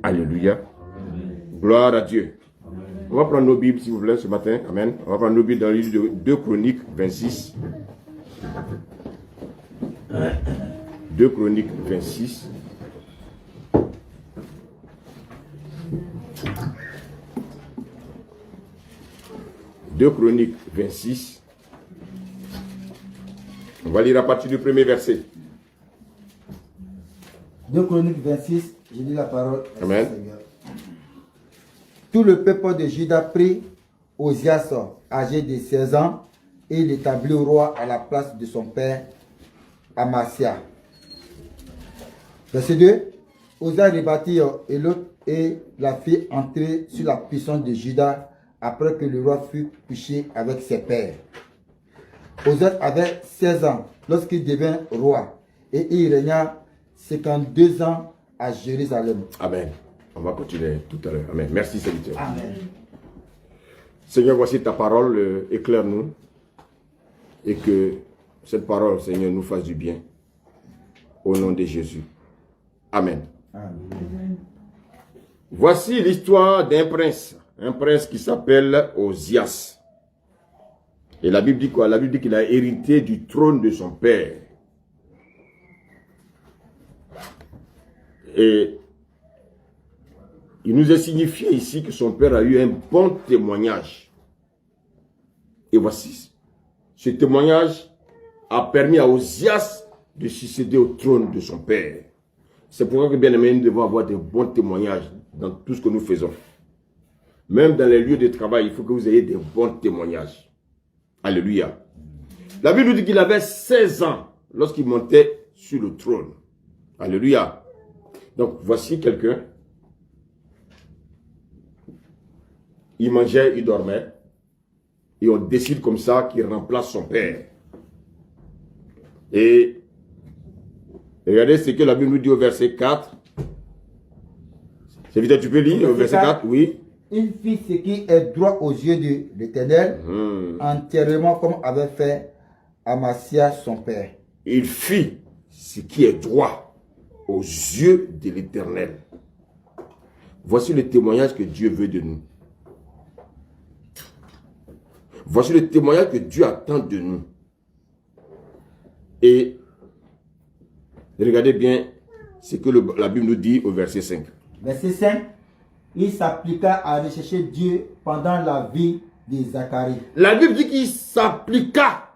Alléluia. Gloire à Dieu. On va prendre nos Bibles, s'il vous plaît, ce matin. Amen. On va prendre nos Bibles dans le livre de 2 Chroniques 26. 2 Chroniques 26. Deux Chroniques 26. On va lire à partir du premier verset. 2 Chroniques 26, je lis la parole. Amen. Tout le peuple de Juda prit Osias, âgé de 16 ans, et l'établit au roi à la place de son père Amasia. Verset 2. Osias rebâtit et la fit entrer sur la puissance de Juda après que le roi fut couché avec ses pères. Osias avait 16 ans lorsqu'il devint roi et il régna 52 ans à Jérusalem. Amen. On va continuer tout à l'heure. Amen. Merci, Seigneur. Amen. Seigneur, voici ta parole. Éclaire-nous. Et que cette parole, Seigneur, nous fasse du bien. Au nom de Jésus. Amen. Amen. Voici l'histoire d'un prince. Un prince qui s'appelle Osias. Et la Bible dit quoi? La Bible dit qu'il a hérité du trône de son père. Et il nous est signifié ici que son père a eu un bon témoignage. Et voici, ce témoignage a permis à Osias de succéder au trône de son père. C'est pourquoi, bien aimé, nous devons avoir de bons témoignages dans tout ce que nous faisons. Même dans les lieux de travail, il faut que vous ayez de bons témoignages. Alléluia. La Bible nous dit qu'il avait 16 ans lorsqu'il montait sur le trône. Alléluia. Donc, voici quelqu'un. Il mangeait, il dormait. Et on décide comme ça qu'il remplace son père. Et regardez ce que la Bible nous dit au verset 4. C'est vite, tu peux lire au verset 4, oui. Il fit ce qui est droit aux yeux de l'Éternel, entièrement comme avait fait Amasia son père. Il fit ce qui est droit aux yeux de l'Éternel. Voici le témoignage que Dieu veut de nous. Voici le témoignage que Dieu attend de nous. Et regardez bien ce que la Bible nous dit au verset 5. Verset 5. Il s'appliqua à rechercher Dieu pendant la vie de Zacharie. La Bible dit qu'il s'appliqua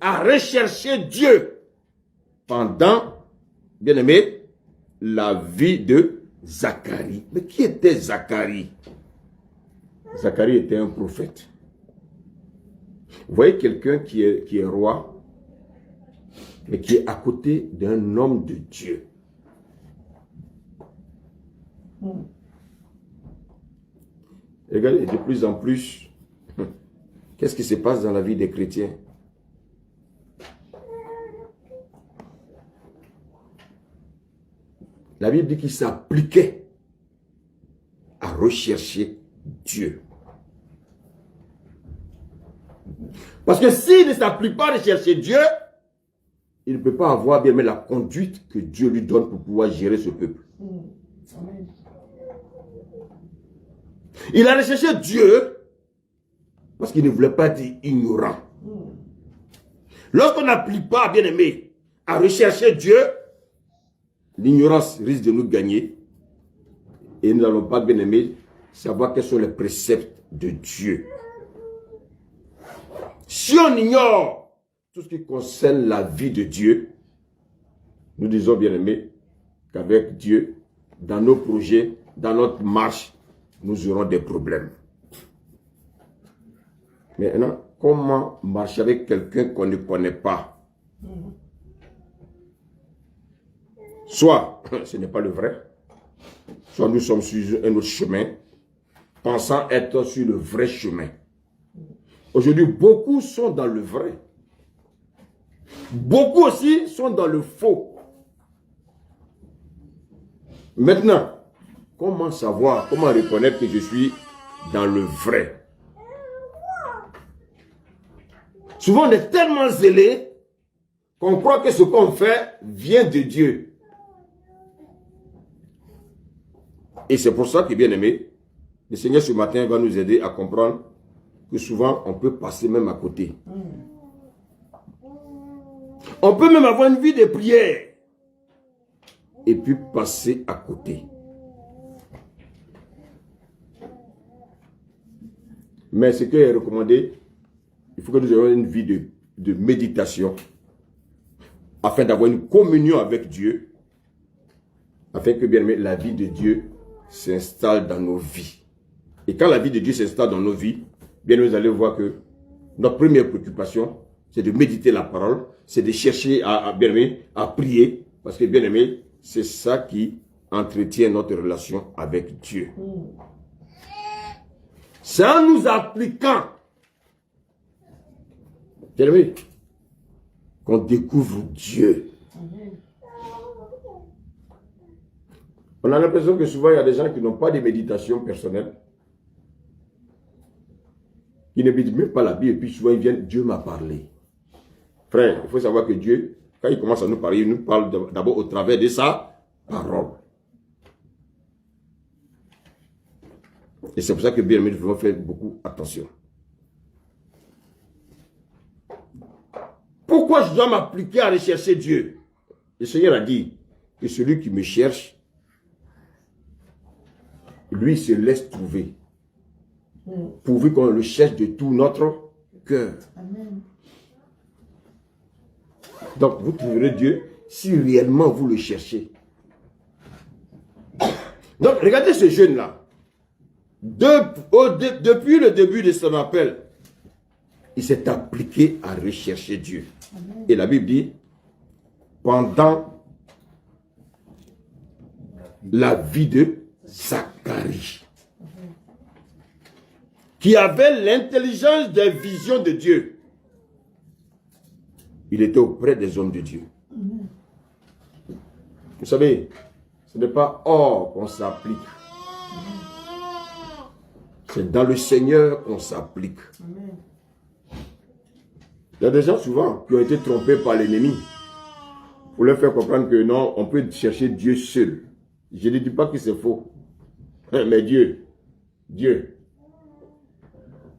à rechercher Dieu pendant, bien aimé, la vie de Zacharie. Mais qui était Zacharie? Zacharie était un prophète. Vous voyez quelqu'un qui est roi, mais qui est à côté d'un homme de Dieu. Regardez, de plus en plus, qu'est-ce qui se passe dans la vie des chrétiens? La Bible dit qu'il s'appliquait à rechercher Dieu. Parce que s'il ne s'applique pas à rechercher Dieu, il ne peut pas avoir bien la conduite que Dieu lui donne pour pouvoir gérer ce peuple. Amen. Il a recherché Dieu parce qu'il ne voulait pas être ignorant. Lorsqu'on n'applique pas, bien aimé, à rechercher Dieu, l'ignorance risque de nous gagner et nous n'allons pas, bien aimé, savoir quels sont les préceptes de Dieu. Si on ignore tout ce qui concerne la vie de Dieu, nous disons, bien aimé, qu'avec Dieu, dans nos projets, dans notre marche, nous aurons des problèmes. Maintenant, comment marcher avec quelqu'un qu'on ne connaît pas? Soit ce n'est pas le vrai, soit nous sommes sur un autre chemin, pensant être sur le vrai chemin. Aujourd'hui, beaucoup sont dans le vrai. Beaucoup aussi sont dans le faux. Maintenant, comment savoir, comment reconnaître que je suis dans le vrai? Souvent, on est tellement zélé qu'on croit que ce qu'on fait vient de Dieu. Et c'est pour ça que, bien aimé, le Seigneur ce matin va nous aider à comprendre que souvent, on peut passer même à côté. On peut même avoir une vie de prière et puis passer à côté. Mais ce qui est recommandé, il faut que nous ayons une vie de méditation afin d'avoir une communion avec Dieu, afin que, bien aimé, la vie de Dieu s'installe dans nos vies. Et quand la vie de Dieu s'installe dans nos vies, bien vous allez voir que notre première préoccupation, c'est de méditer la parole, c'est de chercher bien aimé, à prier, parce que, bien aimé, c'est ça qui entretient notre relation avec Dieu. C'est en nous appliquant, bien aimé, qu'on découvre Dieu. On a l'impression que souvent, il y a des gens qui n'ont pas de méditation personnelle, qui ne méditent même pas la Bible, et puis souvent ils viennent, Dieu m'a parlé. Frère, il faut savoir que Dieu, quand il commence à nous parler, il nous parle d'abord au travers de sa parole. Et c'est pour ça que, bien aimé, nous devons faire beaucoup attention. Pourquoi je dois m'appliquer à rechercher Dieu? Le Seigneur a dit que celui qui me cherche, lui se laisse trouver. Pourvu qu'on le cherche de tout notre cœur. Donc, vous trouverez Dieu si réellement vous le cherchez. Donc, regardez ce jeune-là. Depuis le début de son appel, il s'est appliqué à rechercher Dieu. Et la Bible dit, pendant la vie de Zacharie, qui avait l'intelligence des visions de Dieu, il était auprès des hommes de Dieu. Vous savez, ce n'est pas hors qu'on s'applique. C'est dans le Seigneur qu'on s'applique. Il y a des gens souvent qui ont été trompés par l'ennemi pour leur faire comprendre que non, on peut chercher Dieu seul. Je ne dis pas que c'est faux. Mais Dieu.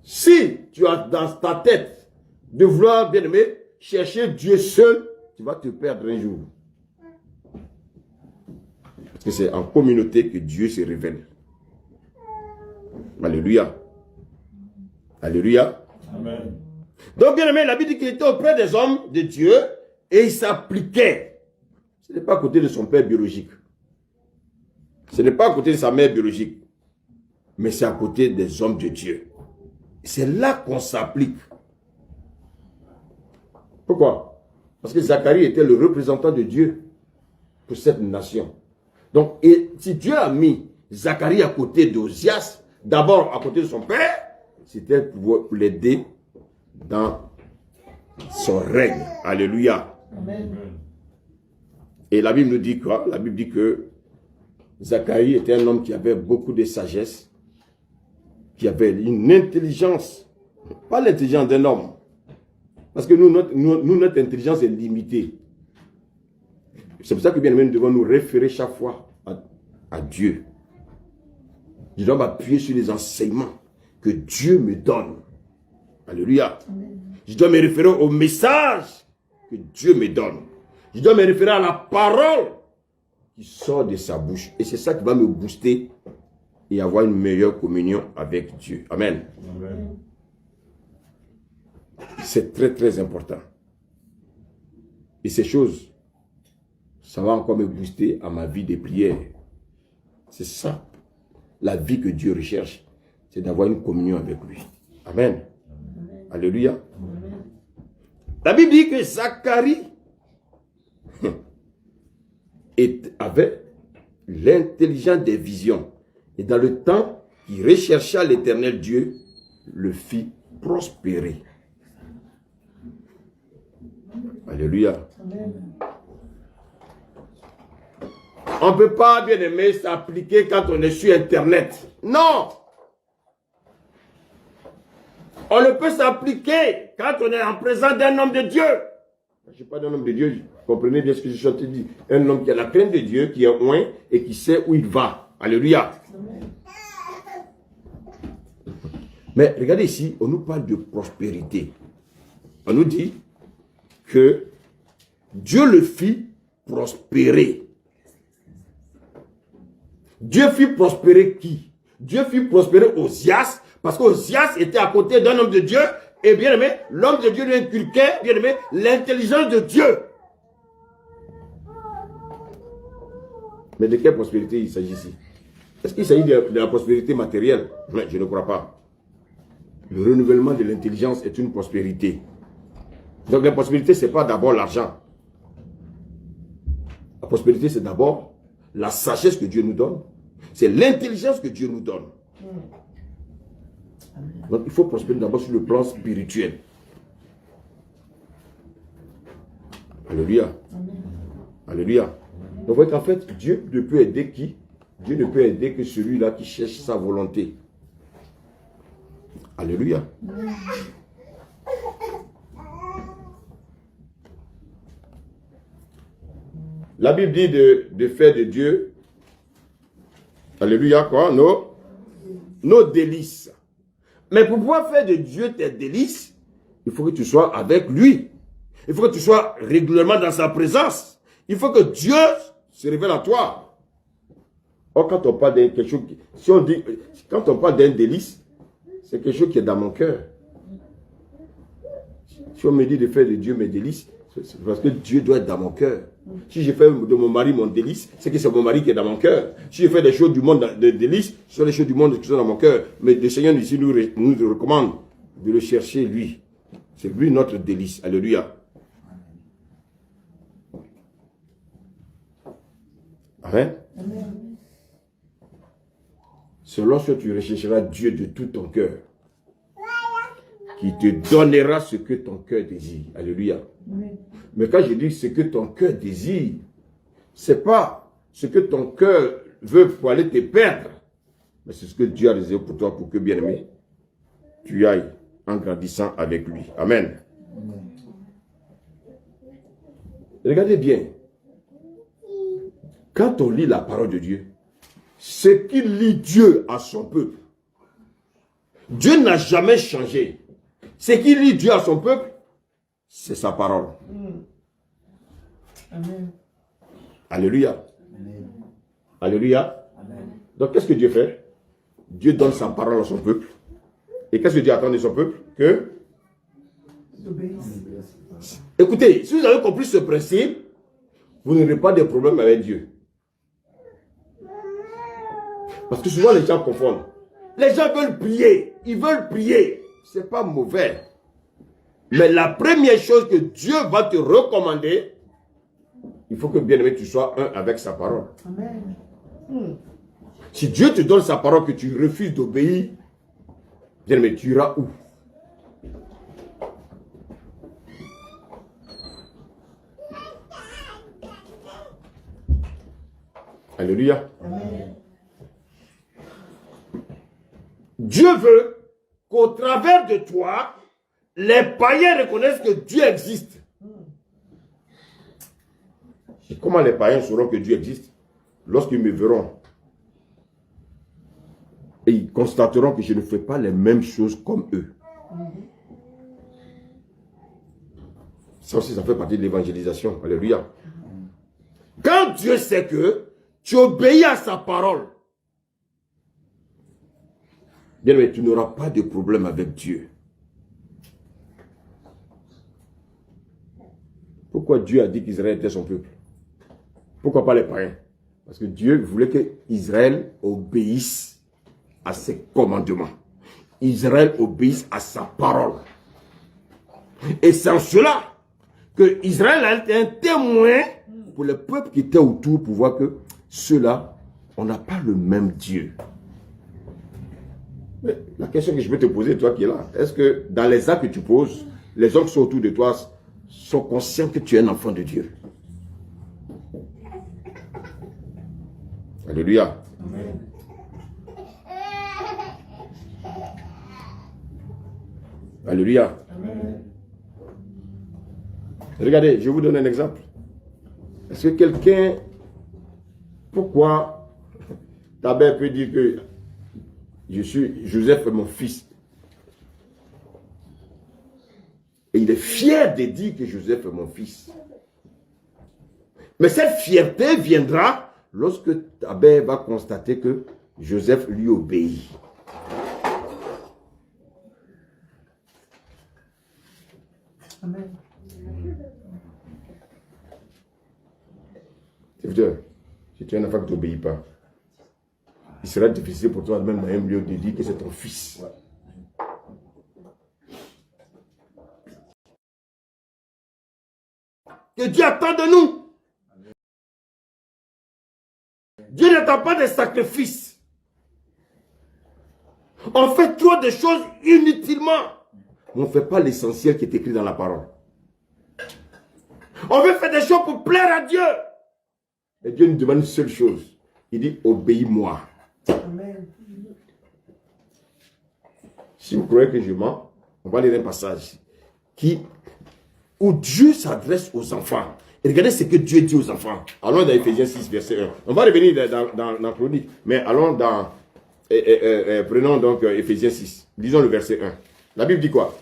Si tu as dans ta tête de vouloir, bien aimé, chercher Dieu seul, tu vas te perdre un jour. Parce que c'est en communauté que Dieu se révèle. Alléluia. Alléluia. Amen. Donc, bien aimé, la Bible dit qu'il était auprès des hommes de Dieu et il s'appliquait. Ce n'est pas à côté de son père biologique. Ce n'est pas à côté de sa mère biologique. Mais c'est à côté des hommes de Dieu. C'est là qu'on s'applique. Pourquoi? Parce que Zacharie était le représentant de Dieu pour cette nation. Donc, et si Dieu a mis Zacharie à côté d'Osias, d'abord à côté de son père, c'était pour l'aider dans son règne. Alléluia. Amen. Et la Bible nous dit quoi? La Bible dit que Zacharie était un homme qui avait beaucoup de sagesse, qui avait une intelligence, pas l'intelligence d'un homme. Parce que nous, notre intelligence est limitée. C'est pour ça que, bien aimé, nous devons nous référer chaque fois à Dieu. Je dois m'appuyer sur les enseignements que Dieu me donne. Alléluia. Amen. Je dois me référer au message que Dieu me donne. Je dois me référer à la parole qui sort de sa bouche. Et c'est ça qui va me booster et avoir une meilleure communion avec Dieu. Amen. Amen. C'est très très important. Et ces choses, ça va encore me booster à ma vie de prière. C'est ça. La vie que Dieu recherche, c'est d'avoir une communion avec lui. Amen. Amen. Alléluia. Amen. La Bible dit que Zacharie avait l'intelligence des visions. Et dans le temps qu'il rechercha l'Éternel Dieu, le fit prospérer. Alléluia. Amen. On ne peut pas, bien aimé, s'appliquer quand on est sur Internet. Non. On ne peut s'appliquer quand on est en présence d'un homme de Dieu. Je ne suis pas d'un homme de Dieu, comprenez bien ce que je suis en train de dire. Un homme qui a la crainte de Dieu, qui est loin et qui sait où il va. Alléluia. Mais regardez ici, on nous parle de prospérité. On nous dit que Dieu le fit prospérer. Dieu fit prospérer qui? Dieu fit prospérer Osias, parce qu'Osias était à côté d'un homme de Dieu, et bien aimé, l'homme de Dieu lui inculquait, bien aimé, l'intelligence de Dieu. Mais de quelle prospérité il s'agit ici? Est-ce qu'il s'agit de la prospérité matérielle? Mais je ne crois pas. Le renouvellement de l'intelligence est une prospérité. Donc la prospérité, ce n'est pas d'abord l'argent. La prospérité, c'est d'abord la sagesse que Dieu nous donne. C'est l'intelligence que Dieu nous donne. Donc il faut prospérer d'abord sur le plan spirituel. Alléluia. Alléluia. Donc vous voyez qu'en fait, Dieu ne peut aider qui? Dieu ne peut aider que celui-là qui cherche sa volonté. Alléluia. La Bible dit de faire de Dieu, alléluia, quoi, nos délices. Mais pour pouvoir faire de Dieu tes délices, il faut que tu sois avec lui. Il faut que tu sois régulièrement dans sa présence. Il faut que Dieu se révèle à toi. Or, quand on parle de quelque chose, si on dit, quand on parle d'un délice, c'est quelque chose qui est dans mon cœur. Si on me dit de faire de Dieu mes délices, c'est parce que Dieu doit être dans mon cœur. Si je fais de mon mari mon délice, c'est que c'est mon mari qui est dans mon cœur. Si je fais des choses du monde de délice, ce sont les choses du monde qui sont dans mon cœur. Mais le Seigneur ici nous recommande de le chercher lui. C'est lui notre délice. Alléluia. Amen. C'est lorsque tu rechercheras Dieu de tout ton cœur qui te donnera ce que ton cœur désire. Alléluia. Amen. Mais quand je dis ce que ton cœur désire, c'est pas ce que ton cœur veut pour aller te perdre, mais c'est ce que Dieu a réservé pour toi, pour que, bien-aimé, tu ailles en grandissant avec lui. Amen. Amen. Regardez bien. Quand on lit la parole de Dieu, ce qu'il lit Dieu à son peuple, Dieu n'a jamais changé. Ce qu'il lit Dieu à son peuple, c'est sa parole. Amen. Alléluia. Amen. Alléluia. Amen. Donc, qu'est-ce que Dieu fait? Dieu donne sa parole à son peuple. Et qu'est-ce que Dieu attend de son peuple? Que? Écoutez, si vous avez compris ce principe, vous n'aurez pas de problème avec Dieu. Parce que souvent les gens confondent. Les gens veulent prier. Ils veulent prier. Ce n'est pas mauvais. Mais la première chose que Dieu va te recommander, il faut que, bien-aimé, tu sois un avec sa parole. Amen. Si Dieu te donne sa parole que tu refuses d'obéir, bien-aimé, tu iras où? Alléluia. Amen. Dieu veut qu'au travers de toi, les païens reconnaissent que Dieu existe. Et comment les païens sauront que Dieu existe? Lorsqu'ils me verront. Et ils constateront que je ne fais pas les mêmes choses comme eux. Ça aussi, ça fait partie de l'évangélisation. Alléluia. Quand Dieu sait que tu obéis à sa parole, bien, mais tu n'auras pas de problème avec Dieu. Pourquoi Dieu a dit qu'Israël était son peuple? Pourquoi pas les païens? Parce que Dieu voulait qu'Israël obéisse à ses commandements. Israël obéisse à sa parole. Et c'est en cela que Israël a été un témoin pour les peuples qui étaient autour pour voir que ceux-là, on n'a pas le même Dieu. Mais la question que je vais te poser, toi qui es là, est-ce que dans les actes que tu poses, les hommes qui sont autour de toi sont conscients que tu es un enfant de Dieu? Alléluia. Amen. Alléluia. Amen. Regardez, je vous donne un exemple. Est-ce que quelqu'un, pourquoi ta mère peut dire que Joseph est mon fils? Et il est fier de dire que Joseph est mon fils. Mais cette fierté viendra lorsque Abel va constater que Joseph lui obéit. Amen. Serviteur, si tu es un enfant qui ne t'obéit pas, il sera difficile pour toi, même dans un lieu, de dire que c'est ton fils. Que Dieu attend de nous. Dieu n'attend pas des sacrifices. On fait trop de choses inutilement. Mais on ne fait pas l'essentiel qui est écrit dans la parole. On veut faire des choses pour plaire à Dieu. Et Dieu nous demande une seule chose. Il dit, obéis-moi. Amen. Si vous croyez que je mens, on va lire un passage où Dieu s'adresse aux enfants. Et regardez ce que Dieu dit aux enfants. Allons dans Ephésiens 6, verset 1. On va revenir dans Chronique, mais allons dans... prenons donc Ephésiens 6. Lisons le verset 1. La Bible dit quoi?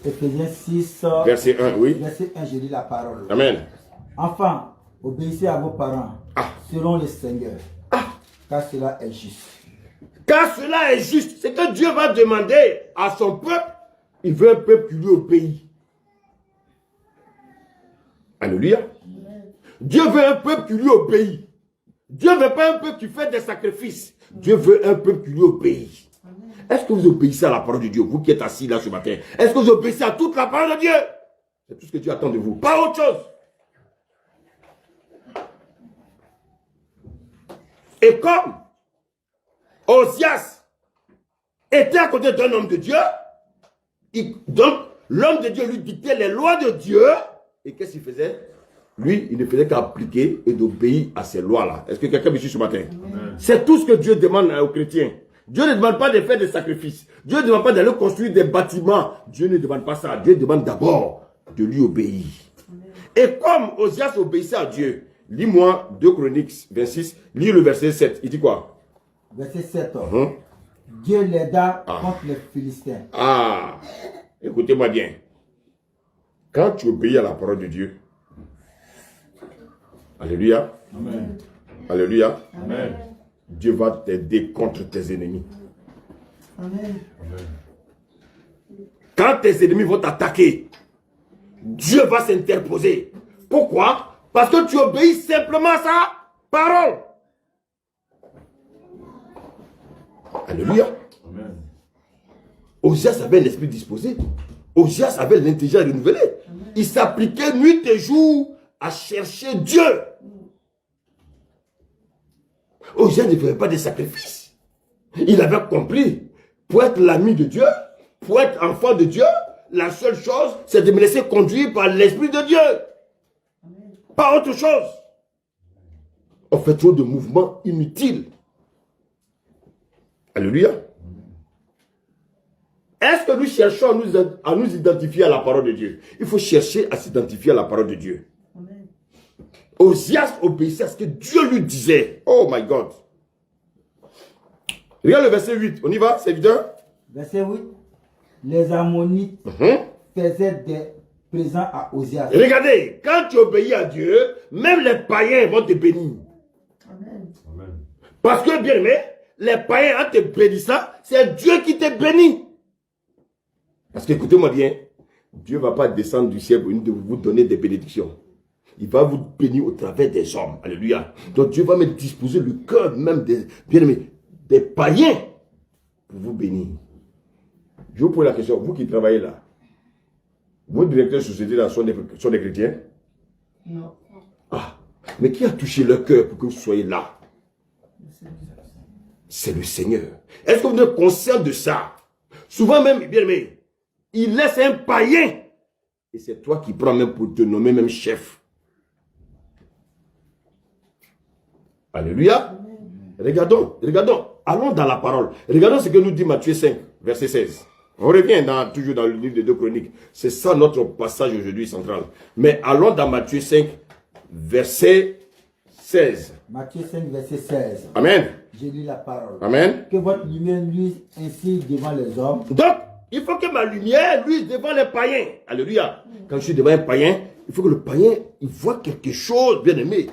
Ephésiens 6, Verset 1, oui. verset 1, je lis la parole. Amen. Enfants, obéissez à vos parents, selon le Seigneur, car cela est juste. Car cela est juste. C'est que Dieu va demander à son peuple. Il veut un peuple qui lui obéit. Alléluia. Dieu veut un peuple qui lui obéit. Dieu ne veut pas un peuple qui fait des sacrifices. Dieu veut un peuple qui lui obéit. Est-ce que vous obéissez à la parole de Dieu, vous qui êtes assis là ce matin? Est-ce que vous obéissez à toute la parole de Dieu? C'est tout ce que Dieu attend de vous, pas autre chose. Et comme Osias était à côté d'un homme de Dieu, donc l'homme de Dieu lui dictait les lois de Dieu. Et qu'est-ce qu'il faisait? Lui, il ne faisait qu'appliquer et d'obéir à ces lois-là. Est-ce que quelqu'un me suit ce matin? C'est tout ce que Dieu demande aux chrétiens. Dieu ne demande pas de faire des sacrifices. Dieu ne demande pas d'aller construire des bâtiments. Dieu ne demande pas ça. Dieu demande d'abord de lui obéir. Et comme Osias obéissait à Dieu, lis-moi 2 Chroniques 26, lis le verset 7. Il dit quoi? Verset 7. Dieu l'aida contre les Philistins. Ah, écoutez-moi bien. Quand tu obéis à la parole de Dieu, alléluia. Amen. Alléluia. Amen. Dieu va t'aider contre tes ennemis. Amen. Quand tes ennemis vont t'attaquer, Dieu va s'interposer. Pourquoi? Parce que tu obéis simplement à sa parole. Alléluia. Amen. Osias avait l'esprit disposé. Osias avait l'intelligence renouvelée. Il s'appliquait nuit et jour à chercher Dieu. Osias ne faisait pas de sacrifices. Il avait compris, pour être l'ami de Dieu, pour être enfant de Dieu, la seule chose, c'est de me laisser conduire par l'Esprit de Dieu. Pas autre chose. On fait trop de mouvements inutiles. Alléluia. Est-ce que nous cherchons à nous identifier à la parole de Dieu? Il faut chercher à s'identifier à la parole de Dieu. Amen. Osias obéissait à ce que Dieu lui disait. Oh my God. Regarde le verset 8. On y va, c'est évident? Verset 8. Les Ammonites faisaient des présents à Osias. Regardez, quand tu obéis à Dieu, même les païens vont te bénir. Amen. Parce que, bien aimé, les païens, en te bénissant, c'est Dieu qui te bénit. Parce que, écoutez-moi bien, Dieu ne va pas descendre du ciel pour vous donner des bénédictions. Il va vous bénir au travers des hommes. Alléluia. Donc Dieu va me disposer le cœur même des bien-aimés, des païens, pour vous bénir. Je vous pose la question, vous qui travaillez là, vos directeurs de société là sont des chrétiens? Non. Ah, mais qui a touché leur cœur pour que vous soyez là? C'est le Seigneur. Est-ce que vous êtes conscient de ça? Souvent même, bien aimé, il laisse un païen. Et c'est toi qui prends même pour te nommer même chef. Alléluia. Regardons. Allons dans la parole. Regardons ce que nous dit Matthieu 5, verset 16. On revient toujours dans le livre de 2 Chroniques. C'est ça notre passage aujourd'hui central. Mais allons dans Matthieu 5, verset 16. Matthieu 5, verset 16. Amen. Je lis la parole. Amen. Que votre lumière luise ainsi devant les hommes. Donc, Il faut que ma lumière luise devant les païens. Alléluia. Quand je suis devant un païen, il faut que le païen, il voit quelque chose, bien aimé,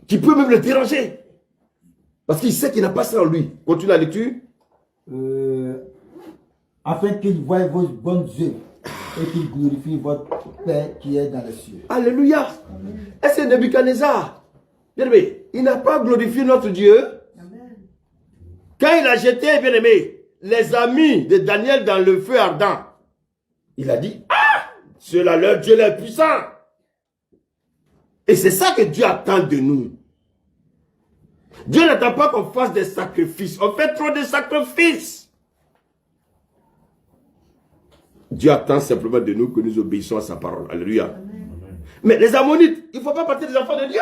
qui peut même le déranger. Parce qu'il sait qu'il n'a pas ça en lui. Continue la lecture. Afin qu'il voie vos bonnes œuvres et qu'il glorifie votre Père qui est dans les cieux. Alléluia. Et c'est Nebuchadnezzar. Bien aimé, il n'a pas glorifié notre Dieu. Amen. Quand il a jeté, bien aimé, les amis de Daniel dans le feu ardent, il a dit, ah, cela leur Dieu est puissant. Et c'est ça que Dieu attend de nous. Dieu n'attend pas qu'on fasse des sacrifices. On fait trop de sacrifices. Dieu attend simplement de nous que nous obéissons à sa parole. Alléluia. Amen. Mais les Ammonites, il ne faut pas partir des enfants de Dieu.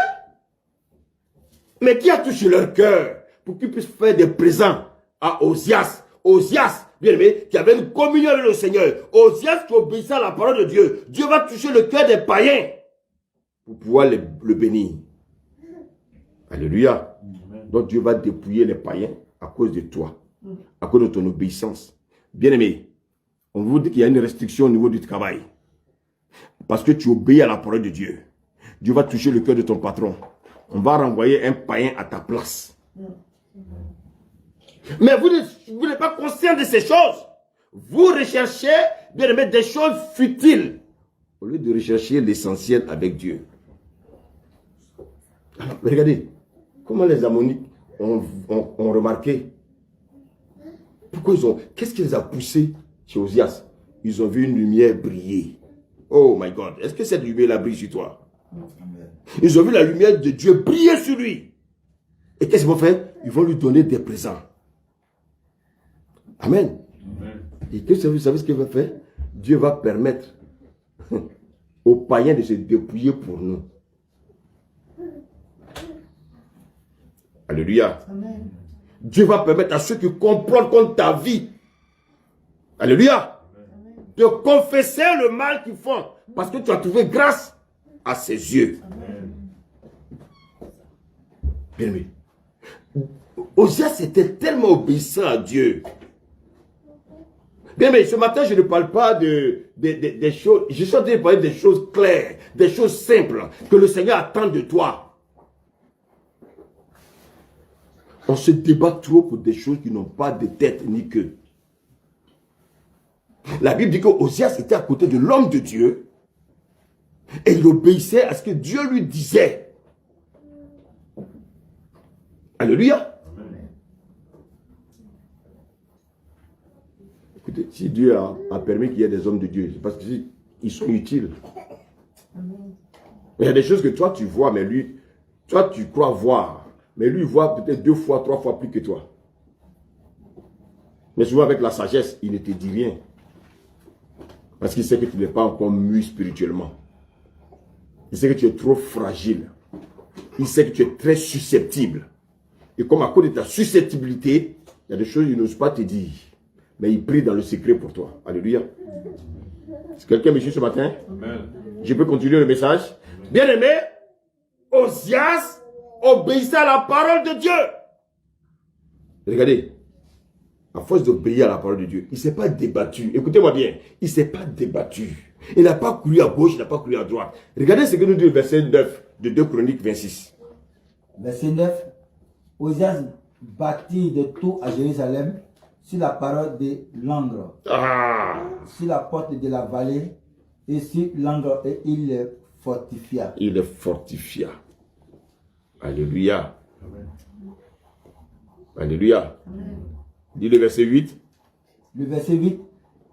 Mais qui a touché leur cœur pour qu'ils puissent faire des présents à Osias? Osias, bien aimé, qui avait une communion avec le Seigneur. Osias qui obéissait à la parole de Dieu. Dieu va toucher le cœur des païens pour pouvoir le bénir. Alléluia. Donc Dieu va dépouiller les païens à cause de toi, à cause de ton obéissance. Bien aimé, on vous dit qu'il y a une restriction au niveau du travail. Parce que tu obéis à la parole de Dieu. Dieu va toucher le cœur de ton patron. On va renvoyer un païen à ta place. Mais vous n'êtes pas conscient de ces choses. Vous recherchez, bien aimé, des choses futiles au lieu de rechercher l'essentiel avec Dieu. Alors, regardez, comment les Ammonites ont remarqué. Pourquoi qu'est-ce qui les a poussés chez Osias? Ils ont vu une lumière briller. Oh my God, est-ce que cette lumière brille sur toi? Ils ont vu la lumière de Dieu briller sur lui. Et qu'est-ce qu'ils vont faire? Ils vont lui donner des présents. Amen. Et que vous savez ce qu'il va faire? Dieu va permettre aux païens de se dépouiller pour nous. Alléluia. Amen. Dieu va permettre à ceux qui complotent contre ta vie. Alléluia. De confesser le mal qu'ils font. Parce que tu as trouvé grâce à ses yeux. Bien aimé. Osias était tellement obéissant à Dieu. Bien aimé, ce matin, je ne parle pas des choses. Je suis en train de parler des choses claires, des choses simples que le Seigneur attend de toi. On se débat trop pour des choses qui n'ont pas de tête ni queue. La Bible dit que Osias était à côté de l'homme de Dieu et il obéissait à ce que Dieu lui disait. Alléluia. Écoutez, si Dieu a permis qu'il y ait des hommes de Dieu, c'est parce qu'ils sont utiles. Mais il y a des choses que toi tu vois, mais lui, toi tu crois voir. Mais lui, il voit peut-être 2 fois, 3 fois plus que toi. Mais souvent avec la sagesse, il ne te dit rien. Parce qu'il sait que tu n'es pas encore mûr spirituellement. Il sait que tu es trop fragile. Il sait que tu es très susceptible. Et comme à cause de ta susceptibilité, il y a des choses qu'il n'ose pas te dire. Mais il prie dans le secret pour toi. Alléluia. Est-ce que quelqu'un me suit ce matin? Amen. Je peux continuer le message? Amen. Bien aimé, Osias obéissait à la parole de Dieu. Regardez, à force d'obéir à la parole de Dieu, il ne s'est pas débattu. Écoutez-moi bien, il ne s'est pas débattu. Il n'a pas couru à gauche, il n'a pas couru à droite. Regardez ce que nous dit le verset 9 de 2 Chroniques 26. Verset 9. Osias bâtit de tout à Jérusalem sur la parole de l'Angre, sur la porte de la vallée et sur l'Angre, et il le fortifia. Il le fortifia. Alléluia. Amen. Alléluia. Amen. Dis le verset 8. Le verset 8.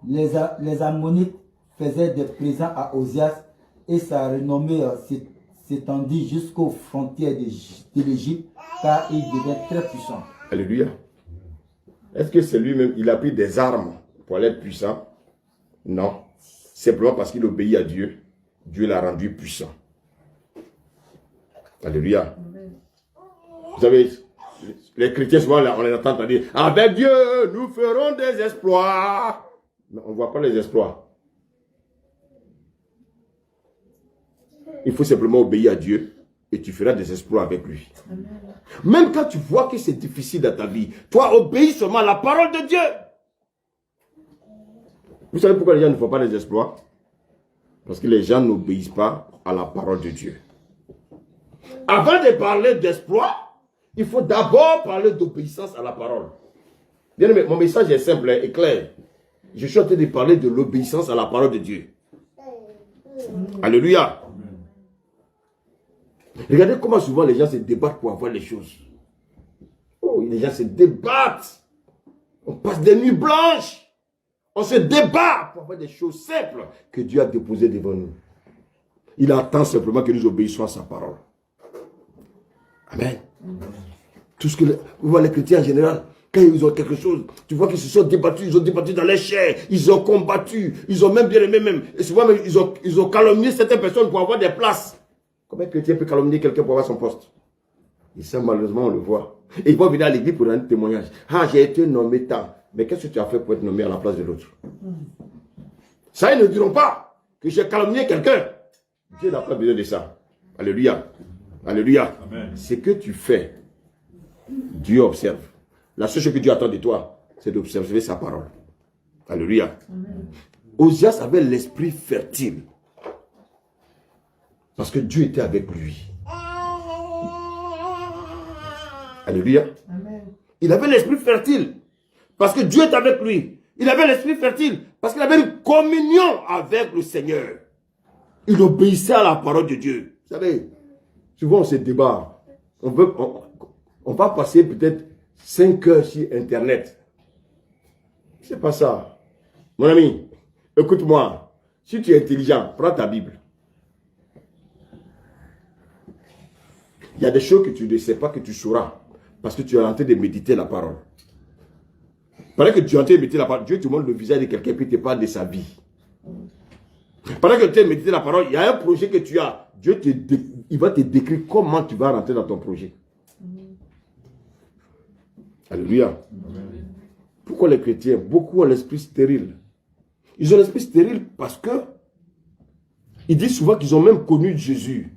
Les Ammonites faisaient des présents à Osias et sa renommée s'étendit jusqu'aux frontières de l'Égypte car il devint très puissant. Alléluia. Est-ce que c'est lui-même, il a pris des armes pour être puissant? Non. Simplement parce qu'il obéit à Dieu, Dieu l'a rendu puissant. Alléluia. Vous savez, les chrétiens, souvent, on les entend dire, avec Dieu, nous ferons des exploits. Mais on ne voit pas les exploits. Il faut simplement obéir à Dieu et tu feras des exploits avec lui. Amen. Même quand tu vois que c'est difficile dans ta vie, toi obéis seulement à la parole de Dieu. Vous savez pourquoi les gens ne font pas des exploits? Parce que les gens n'obéissent pas à la parole de Dieu. Avant de parler d'exploit, il faut d'abord parler d'obéissance à la parole. Bien aimé, mon message est simple et clair. Je suis en train de parler de l'obéissance à la parole de Dieu. Alléluia. Regardez comment souvent les gens se débattent pour avoir les choses. Oh, les gens se débattent. On passe des nuits blanches. On se débat pour avoir des choses simples que Dieu a déposées devant nous. Il attend simplement que nous obéissions à sa parole. Amen. Tout ce que vous voyez les chrétiens en général, quand ils ont quelque chose, tu vois qu'ils se sont débattus, ils ont débattu dans les chairs, ils ont combattu, ils ont même bien aimé même. Et souvent même, ils ont calomnié certaines personnes pour avoir des places. Comment un chrétien peut calomnier quelqu'un pour avoir son poste? Et ça, malheureusement, on le voit. Et ils vont venir à l'église pour rendre témoignage. Ah, j'ai été nommé tant. Mais qu'est-ce que tu as fait pour être nommé à la place de l'autre? Ça, ils ne diront pas que j'ai calomnié quelqu'un. Dieu n'a pas besoin de ça. Alléluia. Alléluia. Ce que tu fais, Dieu observe. La seule chose que Dieu attend de toi, c'est d'observer sa parole. Alléluia. Osias avait l'esprit fertile. Parce que Dieu était avec lui. Alléluia. Amen. Il avait l'esprit fertile. Parce que Dieu est avec lui. Il avait l'esprit fertile. Parce qu'il avait une communion avec le Seigneur. Il obéissait à la parole de Dieu. Vous savez, souvent on se débat. On va passer peut-être 5 heures sur Internet. C'est pas ça. Mon ami, écoute-moi. Si tu es intelligent, prends ta Bible. Il y a des choses que tu ne sais pas que tu sauras. Parce que tu es en train de méditer la parole. Pendant que tu es en train de méditer la parole, Dieu te montre le visage de quelqu'un qui te parle de sa vie. Pendant que tu es médité la parole, il y a un projet que tu as. Dieu il va te décrire comment tu vas rentrer dans ton projet. Alléluia. Pourquoi les chrétiens, beaucoup ont l'esprit stérile? Ils ont l'esprit stérile parce que ils disent souvent qu'ils ont même connu Jésus.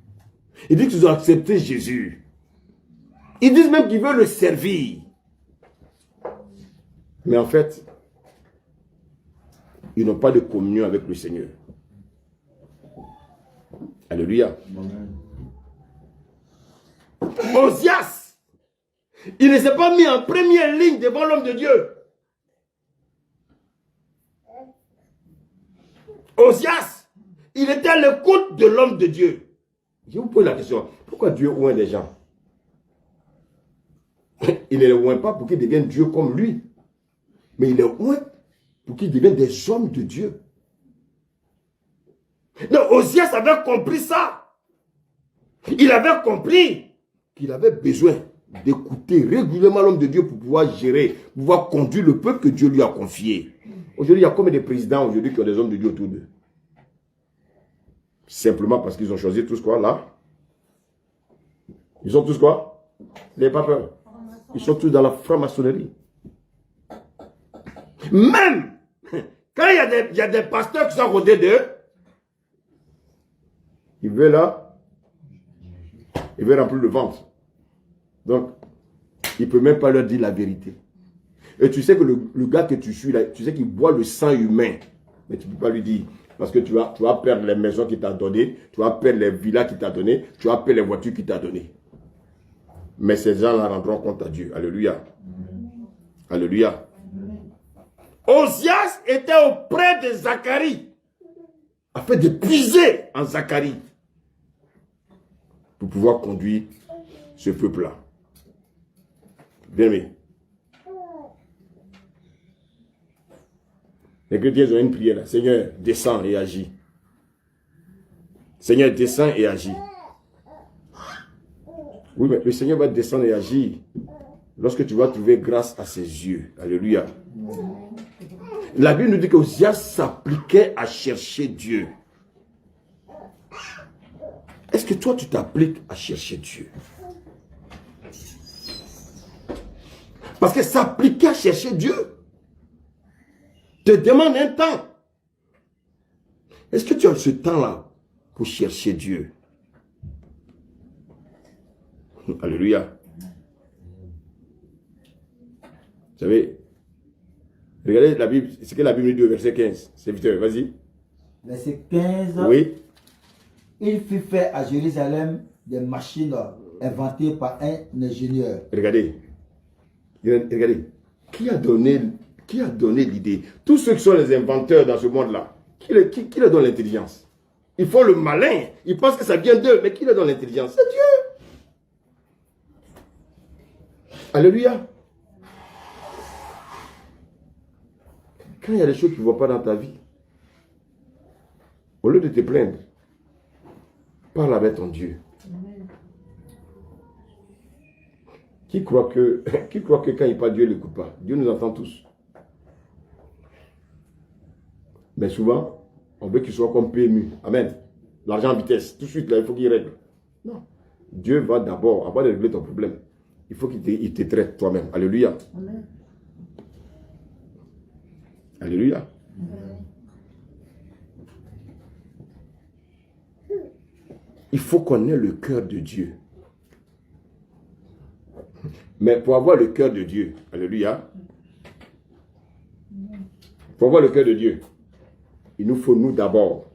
Ils disent qu'ils ont accepté Jésus. Ils disent même qu'ils veulent le servir. Mais en fait, ils n'ont pas de communion avec le Seigneur. Alléluia. Osias, il ne s'est pas mis en première ligne devant l'homme de Dieu. Osias, il était à l'écoute de l'homme de Dieu. Je vous pose la question, pourquoi Dieu oint des gens? Il ne les oint pas pour qu'ils deviennent Dieu comme lui, mais il les oint pour qu'ils deviennent des hommes de Dieu. Donc Osias avait compris ça. Il avait compris qu'il avait besoin d'écouter régulièrement l'homme de Dieu pour pouvoir gérer, pour pouvoir conduire le peuple que Dieu lui a confié. Aujourd'hui, il y a combien de présidents aujourd'hui qui ont des hommes de Dieu autour d'eux? Simplement parce qu'ils ont choisi tous quoi là? Ils ont tous quoi? N'ayez pas peur. Ils sont tous dans la franc-maçonnerie. Même quand il y a des pasteurs qui sont à côté d'eux, ils veulent là, ils veulent remplir le ventre. Donc, il ne peut même pas leur dire la vérité. Et tu sais que le gars que tu suis là, tu sais qu'il boit le sang humain. Mais tu ne peux pas lui dire. Parce que tu vas perdre les maisons qu'il t'a données, tu vas perdre les villas qu'il t'a données, tu vas perdre les voitures qu'il t'a données. Mais ces gens-là rendront compte à Dieu. Alléluia. Alléluia. Osias était auprès de Zacharie, afin de puiser en Zacharie, pour pouvoir conduire ce peuple-là. Bien aimé. Les chrétiens ont une prière là. Seigneur, descends et agis. Seigneur, descends et agis. Oui, mais le Seigneur va descendre et agir lorsque tu vas trouver grâce à ses yeux. Alléluia. La Bible nous dit qu'Osias s'appliquait à chercher Dieu. Est-ce que toi, tu t'appliques à chercher Dieu? Parce que s'appliquer à chercher Dieu te demande un temps. Est-ce que tu as ce temps-là pour chercher Dieu? Alléluia. Vous savez, regardez la Bible, ce que la Bible dit au verset 15. Serviteur, vas-y. Verset 15. Oui. Il fut fait à Jérusalem des machines inventées par un ingénieur. Regardez. Regardez. Qui a donné l'idée? Tous ceux qui sont les inventeurs dans ce monde-là, qui leur donne l'intelligence? Ils font le malin. Ils pensent que ça vient d'eux. Mais qui leur donne l'intelligence? C'est Dieu. Alléluia. Quand il y a des choses que tu ne vois pas dans ta vie, au lieu de te plaindre, parle avec ton Dieu. Qui croit que quand il parle, Dieu ne l'écoute pas? Dieu nous entend tous. Mais souvent, on veut qu'il soit comme PMU. Amen. L'argent en vitesse. Tout de suite, là, il faut qu'il règle. Non. Dieu va d'abord, avant de régler ton problème, il faut qu'il te traite toi-même. Alléluia. Amen. Alléluia. Il faut qu'on ait le cœur de Dieu. Mais pour avoir le cœur de Dieu, alléluia, pour avoir le cœur de Dieu, il nous faut, nous d'abord,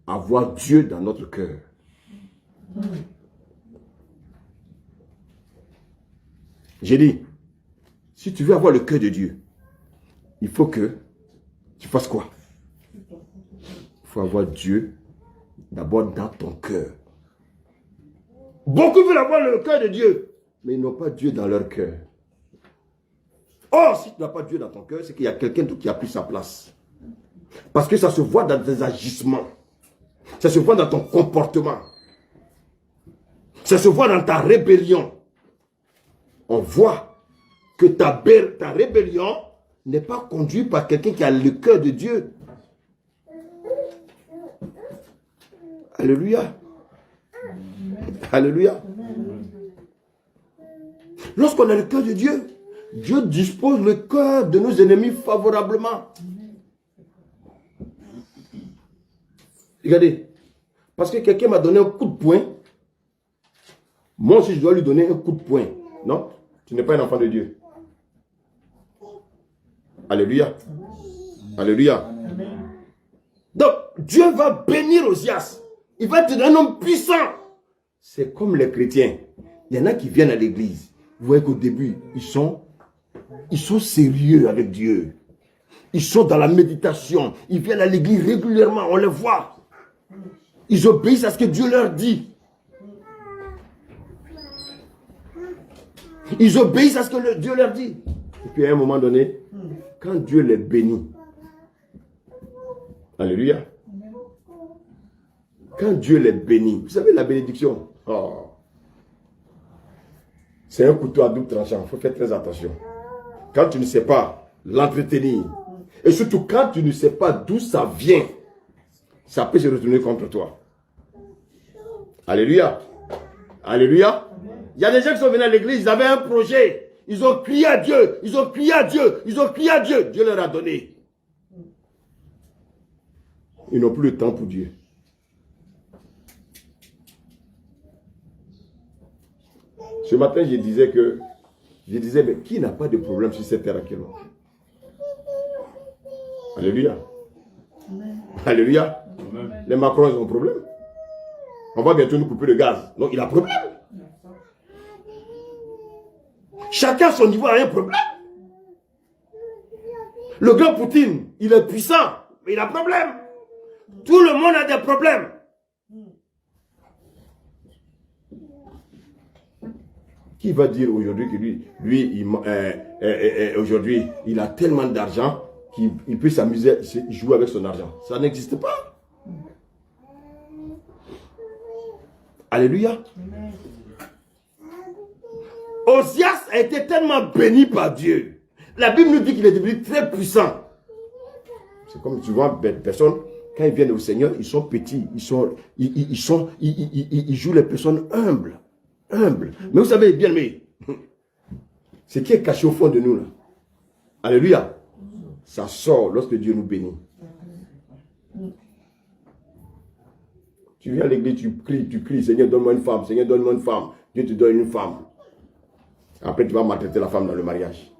avoir Dieu dans notre cœur. J'ai dit, si tu veux avoir le cœur de Dieu, il faut que tu fasses quoi? Il faut avoir Dieu d'abord dans ton cœur. Beaucoup veulent avoir le cœur de Dieu, mais ils n'ont pas Dieu dans leur cœur. Or, si tu n'as pas Dieu dans ton cœur, c'est qu'il y a quelqu'un d'autre qui a pris sa place. Parce que ça se voit dans tes agissements. Ça se voit dans ton comportement. Ça se voit dans ta rébellion. On voit que ta rébellion n'est pas conduite par quelqu'un qui a le cœur de Dieu. Alléluia. Alléluia. Lorsqu'on a le cœur de Dieu, Dieu dispose le cœur de nos ennemis favorablement. Regardez, parce que quelqu'un m'a donné un coup de poing, moi aussi je dois lui donner un coup de poing. Non, tu n'es pas un enfant de Dieu. Alléluia. Alléluia. Donc, Dieu va bénir Osias. Il va te donner un homme puissant. C'est comme les chrétiens. Il y en a qui viennent à l'église. Vous voyez qu'au début, ils sont sérieux avec Dieu. Ils sont dans la méditation. Ils viennent à l'église régulièrement. On les voit. Ils obéissent à ce que Dieu leur dit. Ils obéissent à ce que Dieu leur dit. Et puis à un moment donné, quand Dieu les bénit, alléluia, quand Dieu les bénit, vous savez la bénédiction, c'est un couteau à double tranchant, il faut faire très attention. Quand tu ne sais pas l'entretenir, et surtout quand tu ne sais pas d'où ça vient, ça peut se retourner contre toi. Alléluia. Alléluia. Il y a des gens qui sont venus à l'église, ils avaient un projet. Ils ont crié à Dieu. Ils ont crié à Dieu. Ils ont crié à Dieu. Dieu leur a donné. Ils n'ont plus le temps pour Dieu. Ce matin, je disais, mais qui n'a pas de problème sur cette terre actuellement? Alléluia. Alléluia. Amen. Les Macron, ils ont un problème. On va bientôt nous couper le gaz. Donc, il a un problème. Chacun à son niveau a un problème. Le grand Poutine, il est puissant, mais il a un problème. Tout le monde a des problèmes. Qui va dire aujourd'hui que lui aujourd'hui, il a tellement d'argent qu'il peut s'amuser, jouer avec son argent? Ça n'existe pas. Alléluia. Osias a été tellement béni par Dieu. La Bible nous dit qu'il est devenu très puissant. C'est comme tu vois des personnes, quand ils viennent au Seigneur, ils sont petits, ils jouent les personnes humbles. Mais vous savez, bien aimé, ce qui est caché au fond de nous, là, alléluia, ça sort lorsque Dieu nous bénit. Tu viens à l'église, tu cries, Seigneur, donne-moi une femme, Seigneur, donne-moi une femme. Dieu te donne une femme. Après, tu vas maltraiter la femme dans le mariage.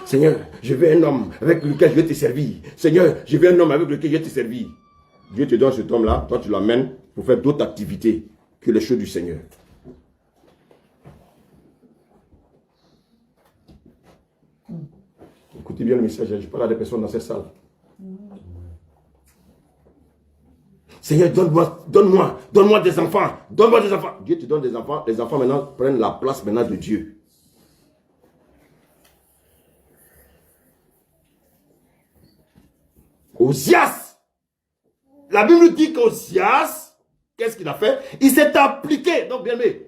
Seigneur, je veux un homme avec lequel je vais te servir. Seigneur, je veux un homme avec lequel je vais te servir. Dieu te donne cet homme-là, toi tu l'emmènes pour faire d'autres activités que les choses du Seigneur. Écoutez bien le message, je parle à des personnes dans cette salle. Seigneur, donne-moi des enfants. Donne-moi des enfants. Dieu te donne des enfants. Les enfants maintenant prennent la place maintenant de Dieu. Osias. La Bible dit qu'Osias, qu'est-ce qu'il a fait? Il s'est appliqué. Donc bien aimé,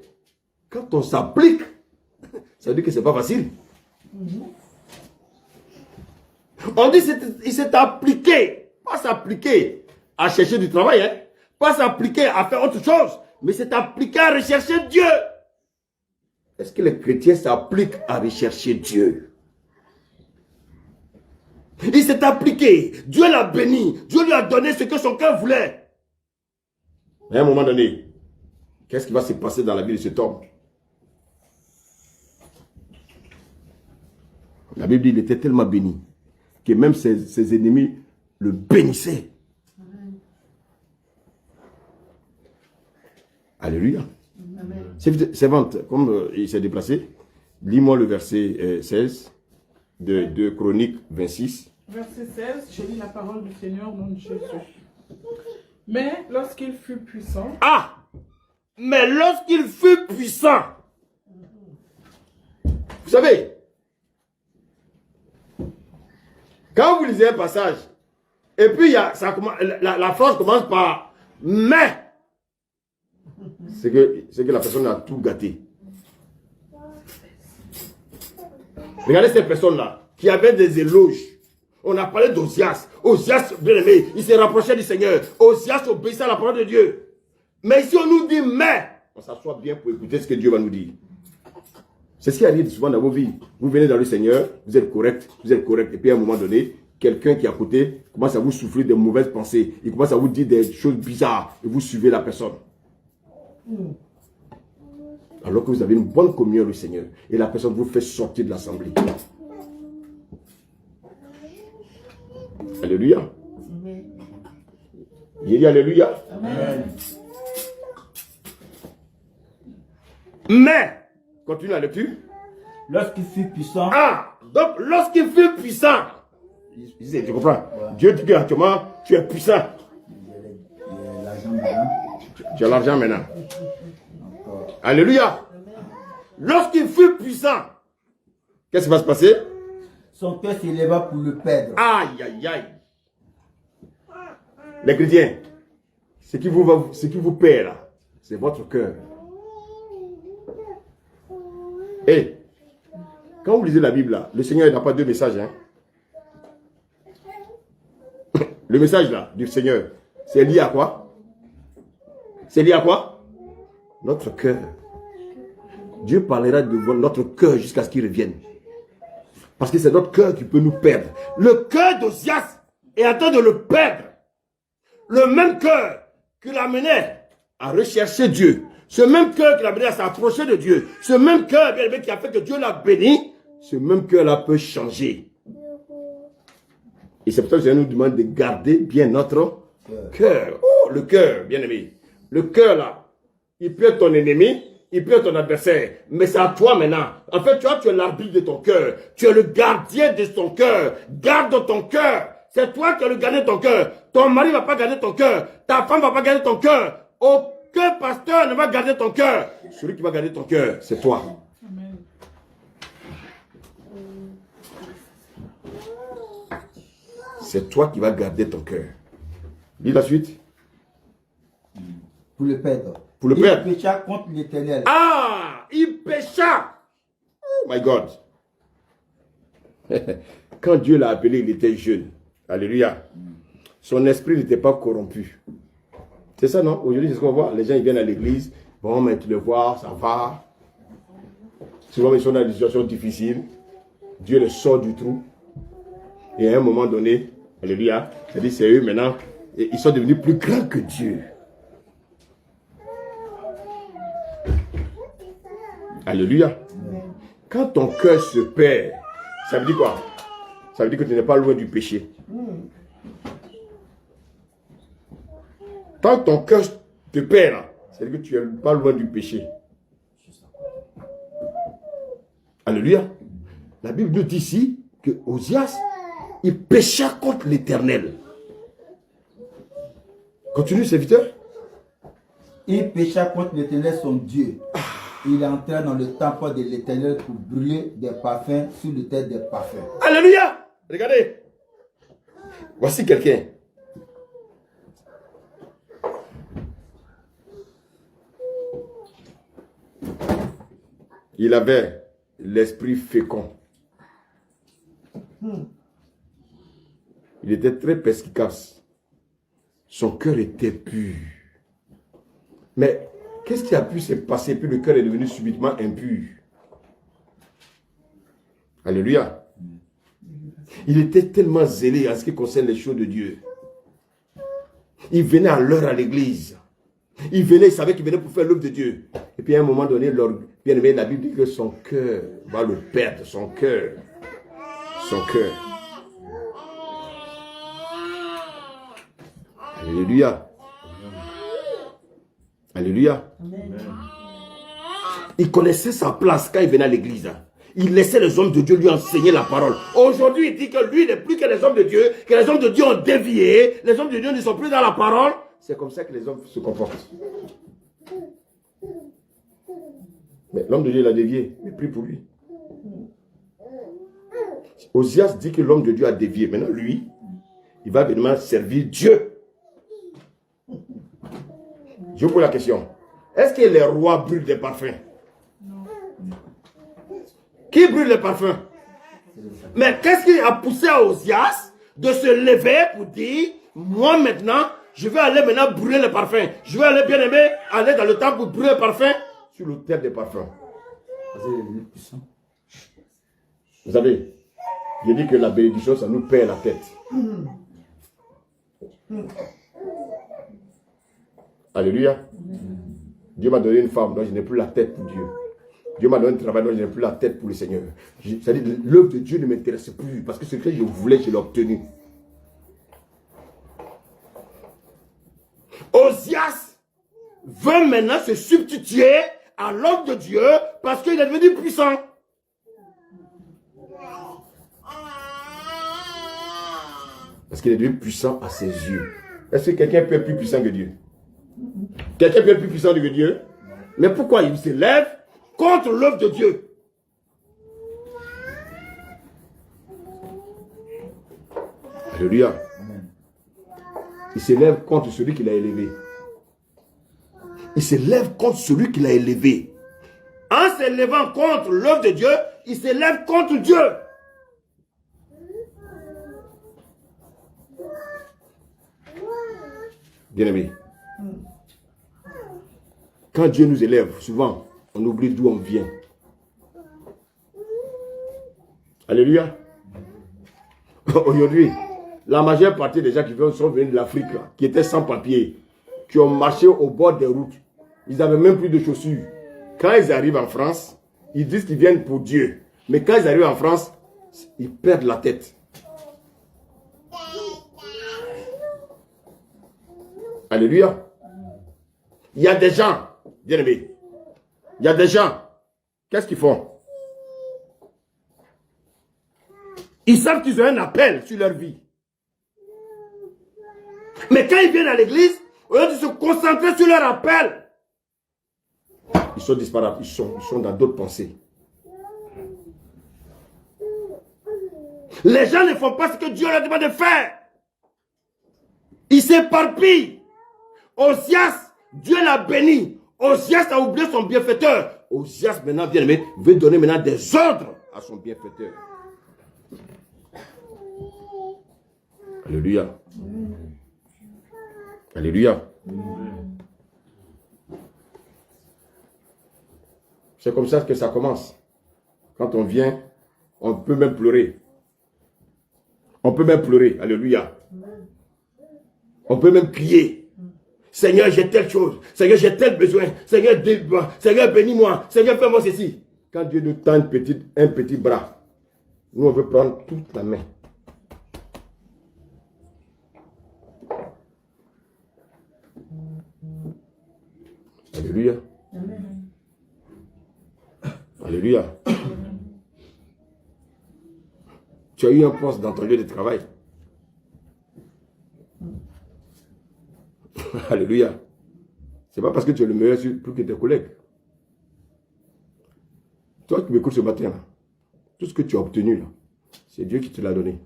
quand on s'applique, ça veut dire que ce n'est pas facile. On dit qu'il s'est appliqué. Pas s'appliquer à chercher du travail, hein? Pas s'appliquer à faire autre chose, mais c'est appliqué à rechercher Dieu. Est-ce que les chrétiens s'appliquent à rechercher Dieu? Il s'est appliqué, Dieu l'a béni, Dieu lui a donné ce que son cœur voulait. Mais à un moment donné, qu'est-ce qui va se passer dans la vie de cet homme? La Bible dit qu'il était tellement béni que même ses ennemis le bénissaient. Alléluia. Servante, comme il s'est déplacé, lis-moi le verset 16 de Chroniques 26. Verset 16, je lis la parole du Seigneur, nom de Jésus. Mais lorsqu'il fut puissant... Ah! Mais lorsqu'il fut puissant. Vous savez, quand vous lisez un passage, et puis la phrase commence par « mais », c'est que la personne a tout gâté. Regardez cette personne-là, qui avait des éloges. On a parlé d'Osias. Osias, bien aimé, il s'est rapproché du Seigneur. Osias obéissait à la parole de Dieu. Mais ici, on nous dit « mais », on s'assoit bien pour écouter ce que Dieu va nous dire. C'est ce qui arrive souvent dans vos vies. Vous venez dans le Seigneur, vous êtes correct, et puis à un moment donné, quelqu'un qui est à côté commence à vous souffler de mauvaises pensées. Il commence à vous dire des choses bizarres et vous suivez la personne. Alors que vous avez une bonne communion avec le Seigneur et la personne vous fait sortir de l'assemblée. Alléluia. Il dit alléluia. Amen. Mais, continue la lecture. Lorsqu'il fut puissant. Ah, donc lorsqu'il fut puissant. Tu comprends? Ouais. Dieu dit actuellement, tu es puissant. Tu as l'argent maintenant. Alléluia. Lorsqu'il fut puissant, qu'est-ce qui va se passer? Son cœur s'éleva pour le perdre. Aïe, aïe, aïe. Les chrétiens, ce qui vous perd là, c'est votre cœur. Et quand vous lisez la Bible là, le Seigneur n'a pas deux messages. Hein? Le message là du Seigneur, c'est lié à quoi? C'est lié à quoi? Notre cœur. Dieu parlera de notre cœur jusqu'à ce qu'il revienne. Parce que c'est notre cœur qui peut nous perdre. Le cœur d'Osias est en train de le perdre. Le même cœur qui l'amenait à rechercher Dieu. Ce même cœur qui l'amenait à s'approcher de Dieu. Ce même cœur bien aimé qui a fait que Dieu l'a béni. Ce même cœur-là peut changer. Et c'est pour ça que je nous demande de garder bien notre cœur. Oh, le cœur, bien aimé. Le cœur là, il peut être ton ennemi. Il peut être ton adversaire, mais c'est à toi maintenant. En fait, tu es l'arbitre de ton cœur. Tu es le gardien de ton cœur. Garde ton cœur. C'est toi qui es le gardien de ton cœur. Ton mari ne va pas garder ton cœur. Ta femme ne va pas garder ton cœur. Aucun pasteur ne va garder ton cœur. Celui qui va garder ton cœur, c'est toi. Amen. C'est toi qui vas garder ton cœur. Lis la suite. Pour le perdre. Pour le perdre. Il pécha contre l'Éternel. Ah, il pécha. Oh my God. Quand Dieu l'a appelé, il était jeune. Alléluia. Son esprit n'était pas corrompu. C'est ça, non? Aujourd'hui, c'est ce qu'on voit. Les gens, ils viennent à l'église. Bon, mais tu le vois, ça va. Souvent, ils sont dans des situations difficiles. Dieu les sort du trou. Et à un moment donné, alléluia, c'est-à-dire c'est eux maintenant, et ils sont devenus plus grands que Dieu. Alléluia. Quand ton cœur se perd, ça veut dire quoi? Ça veut dire que tu n'es pas loin du péché. Tant que ton cœur te perd, ça veut dire que tu n'es pas loin du péché. Alléluia. La Bible nous dit ici que Osias, il pécha contre l'Éternel. Continue, serviteur. Il pécha contre l'Éternel son Dieu. Il entra dans le temple de l'Éternel pour brûler des parfums sur l'autel des parfums. Alléluia. Regardez. Voici quelqu'un. Il avait l'esprit fécond. Il était très perspicace. Son cœur était pur. Mais qu'est-ce qui a pu se passer? Puis le cœur est devenu subitement impur. Alléluia. Il était tellement zélé en ce qui concerne les choses de Dieu. Il venait à l'heure à l'église. Il venait, il savait qu'il venait pour faire l'œuvre de Dieu. Et puis à un moment donné, bien aimé, la Bible dit que son cœur va le perdre. Son cœur. Son cœur. Alléluia. Alléluia. Amen. Il connaissait sa place quand il venait à l'église. Il laissait les hommes de Dieu lui enseigner la parole. Aujourd'hui, il dit que lui n'est plus que les hommes de Dieu, que les hommes de Dieu ont dévié, les hommes de Dieu ne sont plus dans la parole. C'est comme ça que les hommes se comportent. Mais l'homme de Dieu, il a dévié, mais prie pour lui. Osias dit que l'homme de Dieu a dévié. Maintenant, lui, il va évidemment servir Dieu. Je vous pose la question. Est-ce que les rois brûlent des parfums? Non. Qui brûle les parfums? Mais qu'est-ce qui a poussé à Osias de se lever pour dire, moi maintenant, je vais aller maintenant brûler les parfums. Je vais aller, bien aimé, aller dans le temple pour brûler les parfums sur l'autel des parfums. Parce qu'il est devenu puissant. Vous savez, j'ai dit que la bénédiction, ça nous perd la tête. Alléluia. Dieu m'a donné une femme, donc je n'ai plus la tête pour Dieu. Dieu m'a donné un travail, donc je n'ai plus la tête pour le Seigneur. C'est-à-dire, l'œuvre de Dieu ne m'intéresse plus, parce que ce que je voulais, je l'ai obtenu. Osias veut maintenant se substituer à l'homme de Dieu, parce qu'il est devenu puissant. Parce qu'il est devenu puissant à ses yeux. Est-ce que quelqu'un peut être plus puissant que Dieu? Quelqu'un peut être plus puissant que Dieu? Mais pourquoi il se lève contre l'œuvre de Dieu? Alléluia. Il se lève contre celui qui l'a élevé. Il se lève contre celui qui l'a élevé. En se levant contre l'œuvre de Dieu, il se lève contre Dieu. Bien-aimé, quand Dieu nous élève, souvent, on oublie d'où on vient. Alléluia. Aujourd'hui, la majeure partie des gens qui sont venus de l'Afrique, qui étaient sans papier, qui ont marché au bord des routes, ils n'avaient même plus de chaussures. Quand ils arrivent en France, ils disent qu'ils viennent pour Dieu. Mais quand ils arrivent en France, ils perdent la tête. Alléluia. Il y a des gens, bien aimés, il y a des gens, qu'est-ce qu'ils font? Ils savent qu'ils ont un appel sur leur vie. Mais quand ils viennent à l'église, au lieu de se concentrer sur leur appel, ils sont disparates, ils sont dans d'autres pensées. Les gens ne font pas ce que Dieu leur demande de faire. Ils s'éparpillent. Osias, Dieu l'a béni. Osias a oublié son bienfaiteur. Osias, maintenant, bien aimé, veut donner maintenant des ordres à son bienfaiteur. Alléluia. Alléluia. C'est comme ça que ça commence. Quand on vient, on peut même pleurer. On peut même pleurer. Alléluia. On peut même crier. Seigneur, j'ai telle chose. Seigneur, j'ai tel besoin. Seigneur, Seigneur, bénis-moi. Seigneur, fais-moi ceci. Quand Dieu nous tend un petit bras, nous, on veut prendre toute la main. Alléluia. Amen. Alléluia. Tu as eu un poste dans ton lieu de travail. Alléluia. Ce n'est pas parce que tu es le meilleur plus que tes collègues. Toi qui m'écoutes ce matin, là, tout ce que tu as obtenu, là, c'est Dieu qui te l'a donné.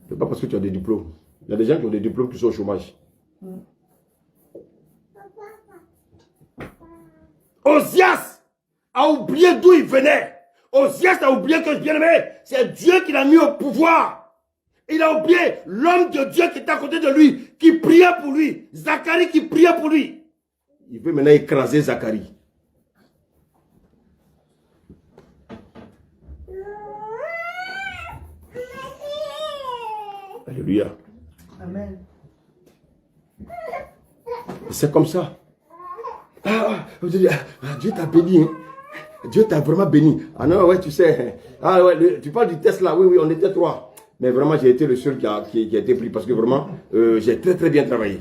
Ce n'est pas parce que tu as des diplômes. Il y a des gens qui ont des diplômes qui sont au chômage. Osias a oublié d'où il venait. Osias a oublié que, bien aimé, c'est Dieu qui l'a mis au pouvoir. Il a oublié l'homme de Dieu qui était à côté de lui, qui priait pour lui. Zacharie qui priait pour lui. Il veut maintenant écraser Zacharie. Alléluia. Amen. C'est comme ça. Dieu t'a béni. Hein. Dieu t'a vraiment béni. Ah non, ouais, tu sais. Ah ouais, tu parles du test là. Oui, on était 3. Mais vraiment, j'ai été le seul qui a été pris parce que vraiment, j'ai très très bien travaillé.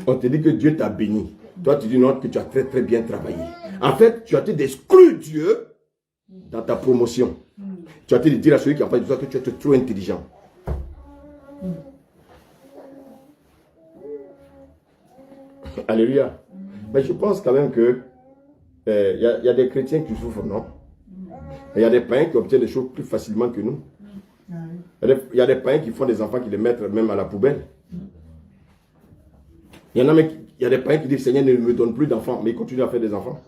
On te dit que Dieu t'a béni. Toi, tu dis non, que tu as très très bien travaillé. En fait, tu as été d'exclure Dieu dans ta promotion. Tu as été de dire à celui qui n'a pas dit ça que tu es trop intelligent. Alléluia. Mais je pense quand même que y a des chrétiens qui souffrent, non? Il y a des païens qui obtiennent des choses plus facilement que nous. Il y a des païens qui font des enfants qui les mettent même à la poubelle. Il y a des païens qui disent Seigneur ne me donne plus d'enfants, mais ils continuent à faire des enfants.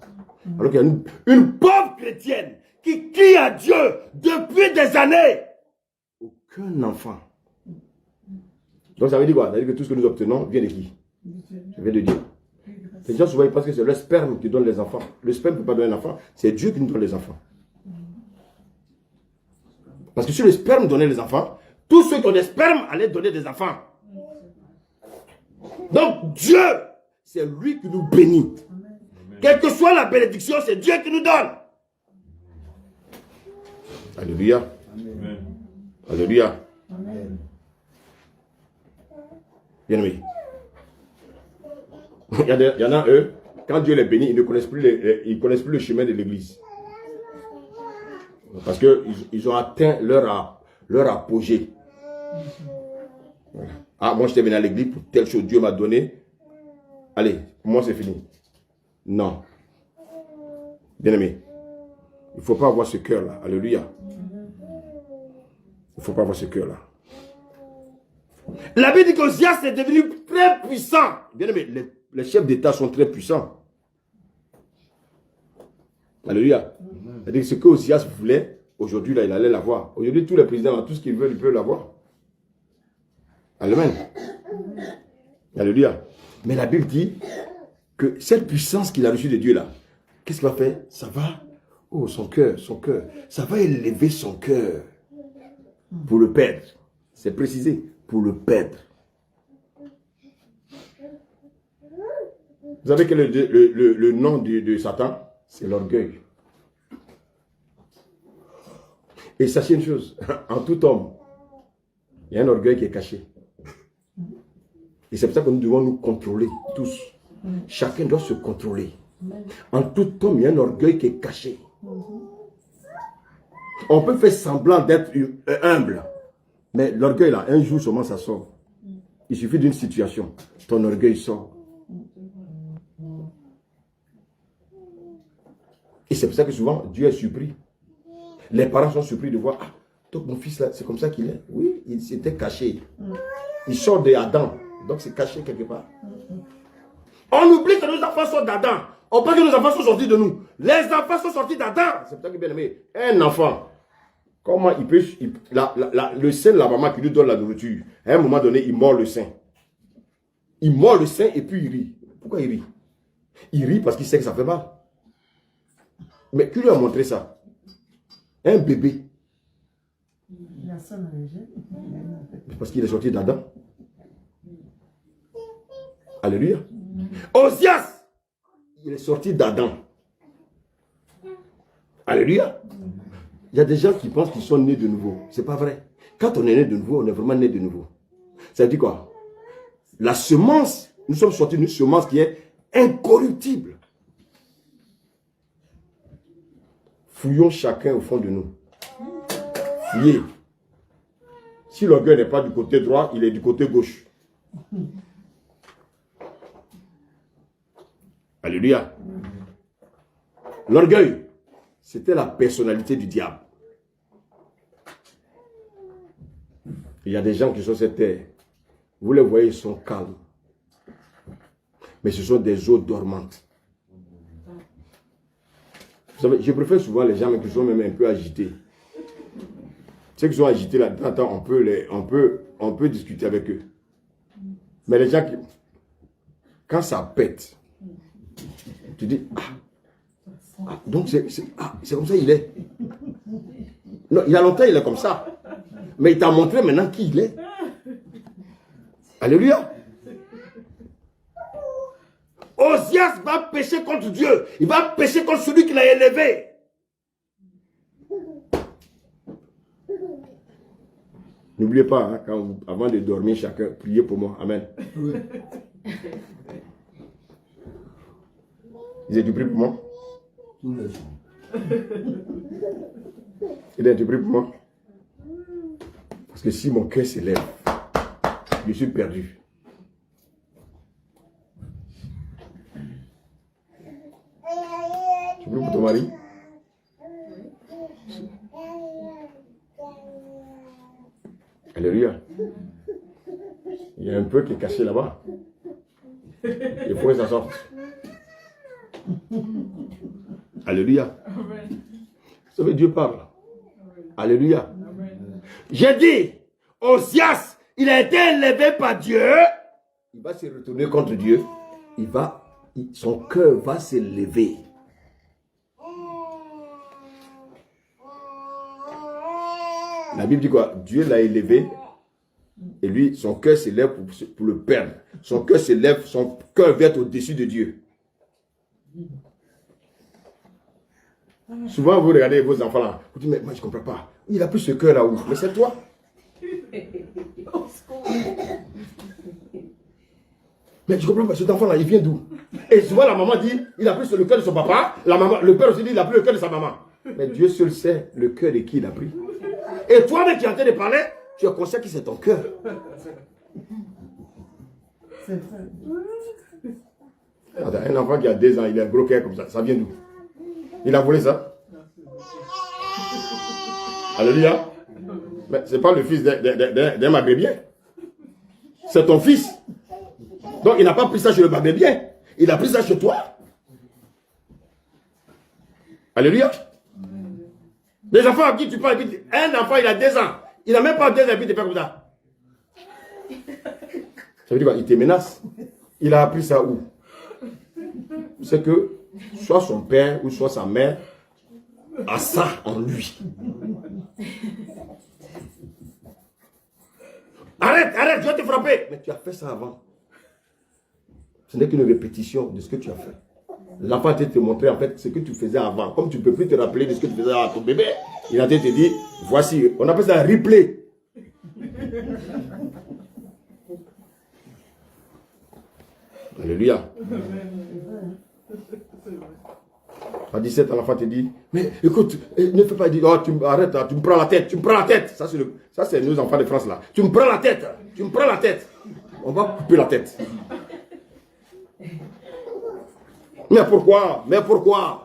Alors qu'il y a une pauvre chrétienne qui crie à Dieu depuis des années. Aucun enfant. Donc ça veut dire quoi? Ça veut dire que tout ce que nous obtenons vient de qui? Ça vient de Dieu. Les gens souvent ils pensent que c'est le sperme qui donne les enfants. Le sperme ne peut pas donner un enfant, c'est Dieu qui nous donne les enfants. Parce que si le sperme donnait les enfants, tous ceux qui ont des spermes allaient donner des enfants. Donc Dieu, c'est lui qui nous bénit. Quelle que soit la bénédiction, c'est Dieu qui nous donne. Alléluia. Amen. Alléluia. Amen. Bien aimé. Il y en a eux, quand Dieu les bénit, ils ne connaissent plus, le chemin de l'église. Parce qu'ils ont atteint leur apogée. Voilà. Ah, moi je t'ai venu à l'église pour telle chose Dieu m'a donné. Allez, moi c'est fini. Non. Bien aimé, il ne faut pas avoir ce cœur-là. Alléluia. Il ne faut pas avoir ce cœur-là. La Bible dit qu'Osias est devenu très puissant. Bien aimé, les chefs d'État sont très puissants. Alléluia. C'est-à-dire ce que Osias voulait, aujourd'hui, là, il allait l'avoir. Aujourd'hui, tous les présidents, tout ce qu'ils veulent, ils peuvent l'avoir. Amen. Alléluia. Mais la Bible dit que cette puissance qu'il a reçue de Dieu là, qu'est-ce qu'il va faire? Ça va, oh son cœur, ça va élever son cœur pour le perdre. C'est précisé, pour le perdre. Vous savez que le nom de Satan, c'est l'orgueil. Et sachez une chose, en tout homme, il y a un orgueil qui est caché. Et c'est pour ça que nous devons nous contrôler tous. Chacun doit se contrôler. En tout homme, il y a un orgueil qui est caché. On peut faire semblant d'être humble. Mais l'orgueil là, un jour seulement ça sort. Il suffit d'une situation. Ton orgueil sort. Et c'est pour ça que souvent, Dieu est surpris. Les parents sont surpris de voir, ah, donc mon fils là, c'est comme ça qu'il est. Oui, il s'était caché. Il sort de Adam. Donc c'est caché quelque part. On oublie que nos enfants sont d'Adam. On pense que nos enfants sont sortis de nous. Les enfants sont sortis d'Adam. C'est pour ça que bien aimé, un enfant, comment il peut... le sein de la maman qui lui donne la nourriture, à un moment donné, il mord le sein. Il mord le sein et puis il rit. Pourquoi il rit? Il rit parce qu'il sait que ça fait mal. Mais qui lui a montré ça? Un bébé. Parce qu'il est sorti d'Adam. Alléluia. Osias, il est sorti d'Adam. Alléluia. Il y a des gens qui pensent qu'ils sont nés de nouveau. C'est pas vrai. Quand on est né de nouveau, on est vraiment né de nouveau. Ça veut dire quoi? La semence, nous sommes sortis d'une semence qui est incorruptible. Fouillons chacun au fond de nous. Fouillez. Si l'orgueil n'est pas du côté droit, il est du côté gauche. Alléluia. L'orgueil, c'était la personnalité du diable. Il y a des gens qui sont sur cette terre. Vous les voyez, ils sont calmes. Mais ce sont des eaux dormantes. Vous savez, je préfère souvent les gens qui sont même un peu agités. Ceux qui sont agités là, de temps en temps, on peut discuter avec eux. Mais les gens qui... Quand ça pète, tu dis, donc c'est comme ça il est. Non, il y a longtemps il est comme ça. Mais il t'a montré maintenant qui il est. Alléluia. Osias va pécher contre Dieu. Il va pécher contre celui qui l'a élevé. N'oubliez pas, hein, avant de dormir, chacun, priez pour moi. Amen. Oui. Tu pries pour moi? Tu pries pour moi? Parce que si mon cœur s'élève, je suis perdu. Tu pries pour ton mari? Alléluia. Il y a un peu qui est caché là-bas. Il faut que ça sorte. Alléluia. Vous savez, Dieu parle. Alléluia. J'ai dit, Osias, il a été élevé par Dieu. Il va se retourner contre Dieu. Son cœur va s'élever. La Bible dit quoi? Dieu l'a élevé et lui, son cœur s'élève pour le perdre. Son cœur s'élève, son cœur va être au-dessus de Dieu. Souvent, vous regardez vos enfants là, vous dites, mais moi je ne comprends pas. Il a pris ce cœur là où? Mais c'est toi. Mais je ne comprends pas, cet enfant là, il vient d'où? Et souvent la maman dit, il a pris le cœur de son papa. Le père aussi dit, il a pris le cœur de sa maman. Mais Dieu seul sait le cœur de qui il a pris. Et toi, mec, qui es en train de parler, tu es conscient que c'est ton cœur. C'est vrai. Un enfant qui a 2 ans, il a un gros cœur comme ça. Ça vient d'où? Il a volé ça? Alléluia. Mais ce n'est pas le fils d'un maghrébien. C'est ton fils. Donc il n'a pas pris ça chez le maghrébien. Il a pris ça chez toi. Alléluia. Les enfants à qui tu parles, un enfant il a 2 ans. Il n'a même pas 2 ans, il te fait comme ça. Ça veut dire quoi? Il te menace. Il a appris ça où? C'est que soit son père ou soit sa mère a ça en lui. Arrête, je vais te frapper. Mais tu as fait ça avant. Ce n'est qu'une répétition de ce que tu as fait. L'enfant a te montrer en fait ce que tu faisais avant. Comme tu ne peux plus te rappeler de ce que tu faisais à ton bébé, il a te dit, voici, on appelle ça un replay. Alléluia. À 17 ans, l'enfant te dit, mais écoute, ne fais pas dire, oh, arrête, tu me prends la tête, Ça, c'est nos enfants de France là. Tu me prends la tête. On va couper la tête. Mais pourquoi?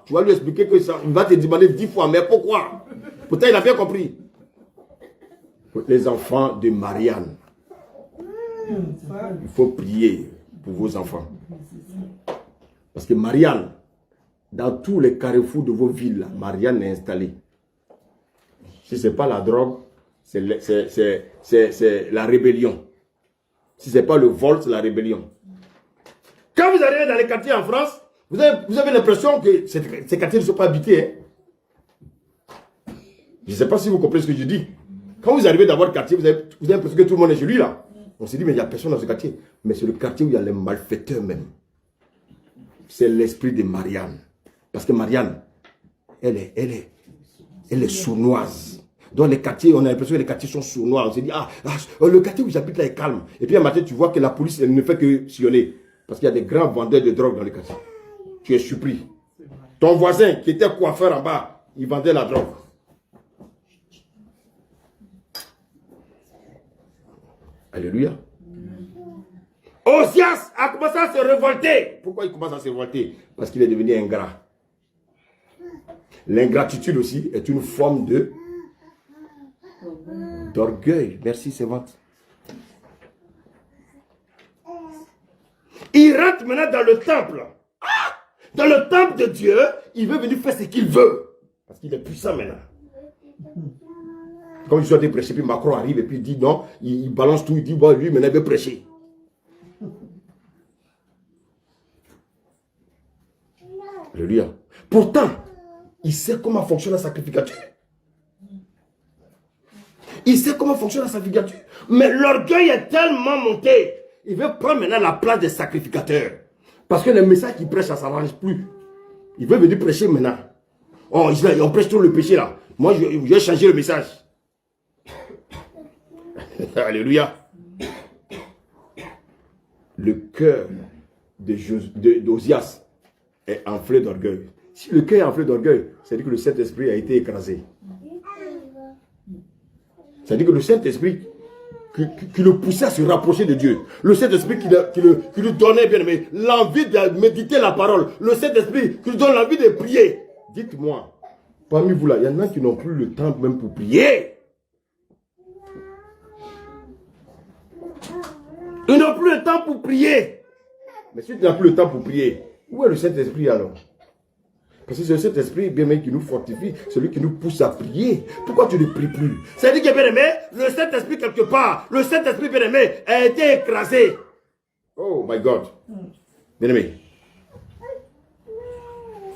Tu vas lui expliquer que ça, il va te demander 10 fois, mais pourquoi? Pourtant, il a bien compris. Les enfants de Marianne. Il faut prier pour vos enfants. Parce que Marianne, dans tous les carrefours de vos villes, Marianne est installée. Si ce n'est pas la drogue, c'est la rébellion. Si ce n'est pas le vol, c'est la rébellion. Quand vous arrivez dans les quartiers en France, vous avez l'impression que ces quartiers ne sont pas habités. Hein? Je ne sais pas si vous comprenez ce que je dis. Quand vous arrivez dans votre quartier, vous avez l'impression que tout le monde est chez lui là. On s'est dit, mais il n'y a personne dans ce quartier. Mais c'est le quartier où il y a les malfaiteurs même. C'est l'esprit de Marianne. Parce que Marianne, elle est sournoise. Dans les quartiers, on a l'impression que les quartiers sont sournois. On s'est dit, le quartier où j'habite là est calme. Et puis un matin, tu vois que la police elle ne fait que sillonner. Parce qu'il y a des grands vendeurs de drogue dans les quartiers. Tu es surpris. Ton voisin qui était coiffeur en bas, il vendait la drogue. Alléluia. Osias a commencé à se révolter. Pourquoi il commence à se révolter? Parce qu'il est devenu ingrat. L'ingratitude aussi est une forme d'orgueil. Merci, Sévante. Il rentre maintenant dans le temple. Dans le temple de Dieu, il veut venir faire ce qu'il veut. Parce qu'il est puissant maintenant. Comme je suis en train de prêcher, puis Macron arrive et puis il dit non, il balance tout, il dit bon, lui maintenant il veut prêcher. Alléluia. Pourtant, il sait comment fonctionne la sacrificature. Il sait comment fonctionne la sacrificature. Mais l'orgueil est tellement monté. Il veut prendre maintenant la place des sacrificateurs. Parce que le message qu'il prêche, ça ne s'arrange plus. Il veut venir prêcher maintenant. Oh, on prêche trop le péché là. Moi, je vais changer le message. Alléluia. Le cœur d'Osias est enflé d'orgueil. Si le cœur est enflé d'orgueil, c'est-à-dire que le Saint-Esprit a été écrasé. C'est-à-dire que le Saint-Esprit qui le poussait à se rapprocher de Dieu. Le Saint-Esprit qui lui donnait, bien aimé, l'envie de méditer la parole. Le Saint-Esprit qui lui donne l'envie de prier. Dites-moi, parmi vous là, il y en a qui n'ont plus le temps même pour prier. Ils n'ont plus le temps pour prier. Mais si tu n'as plus le temps pour prier, où est le Saint-Esprit alors? Parce que c'est le Saint-Esprit, bien aimé, qui nous fortifie, celui qui nous pousse à prier. Pourquoi tu ne pries plus? C'est-à-dire que, bien aimé, le Saint-Esprit quelque part, le Saint-Esprit, bien aimé, a été écrasé. Oh my God. Bien aimé.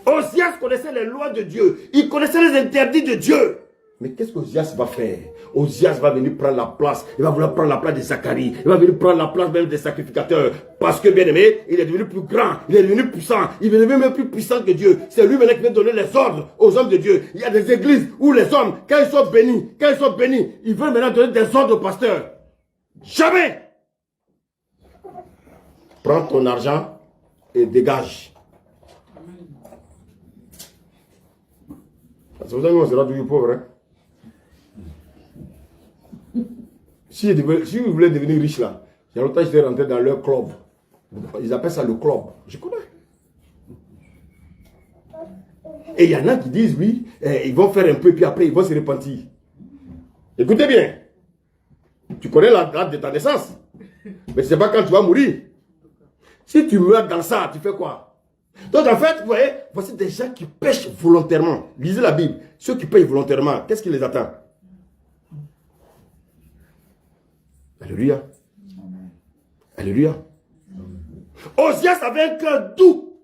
Osias connaissait les lois de Dieu. Il connaissait les interdits de Dieu. Mais qu'est-ce qu'Osias va faire? Osias va venir prendre la place. Il va vouloir prendre la place de Zacharie. Il va venir prendre la place même des sacrificateurs. Parce que, bien aimé, il est devenu plus grand. Il est devenu puissant. Il est devenu même plus puissant que Dieu. C'est lui maintenant qui vient donner les ordres aux hommes de Dieu. Il y a des églises où les hommes, quand ils sont bénis, ils veulent maintenant donner des ordres aux pasteurs. Jamais! Prends ton argent et dégage. C'est pour ça qu'on sera toujours pauvre. Hein? Si vous voulez devenir riche là, il y a longtemps j'étais rentré dans leur club. Ils appellent ça le club. Je connais. Et il y en a qui disent oui, ils vont faire un peu puis après ils vont se repentir. Écoutez bien. Tu connais la date de ta naissance. Mais ce n'est pas quand tu vas mourir. Si tu meurs dans ça, tu fais quoi? Donc en fait, vous voyez, voici des gens qui pêchent volontairement. Lisez la Bible. Ceux qui pêchent volontairement, qu'est-ce qui les attend? Alléluia. Alléluia. Osias avait un cœur doux,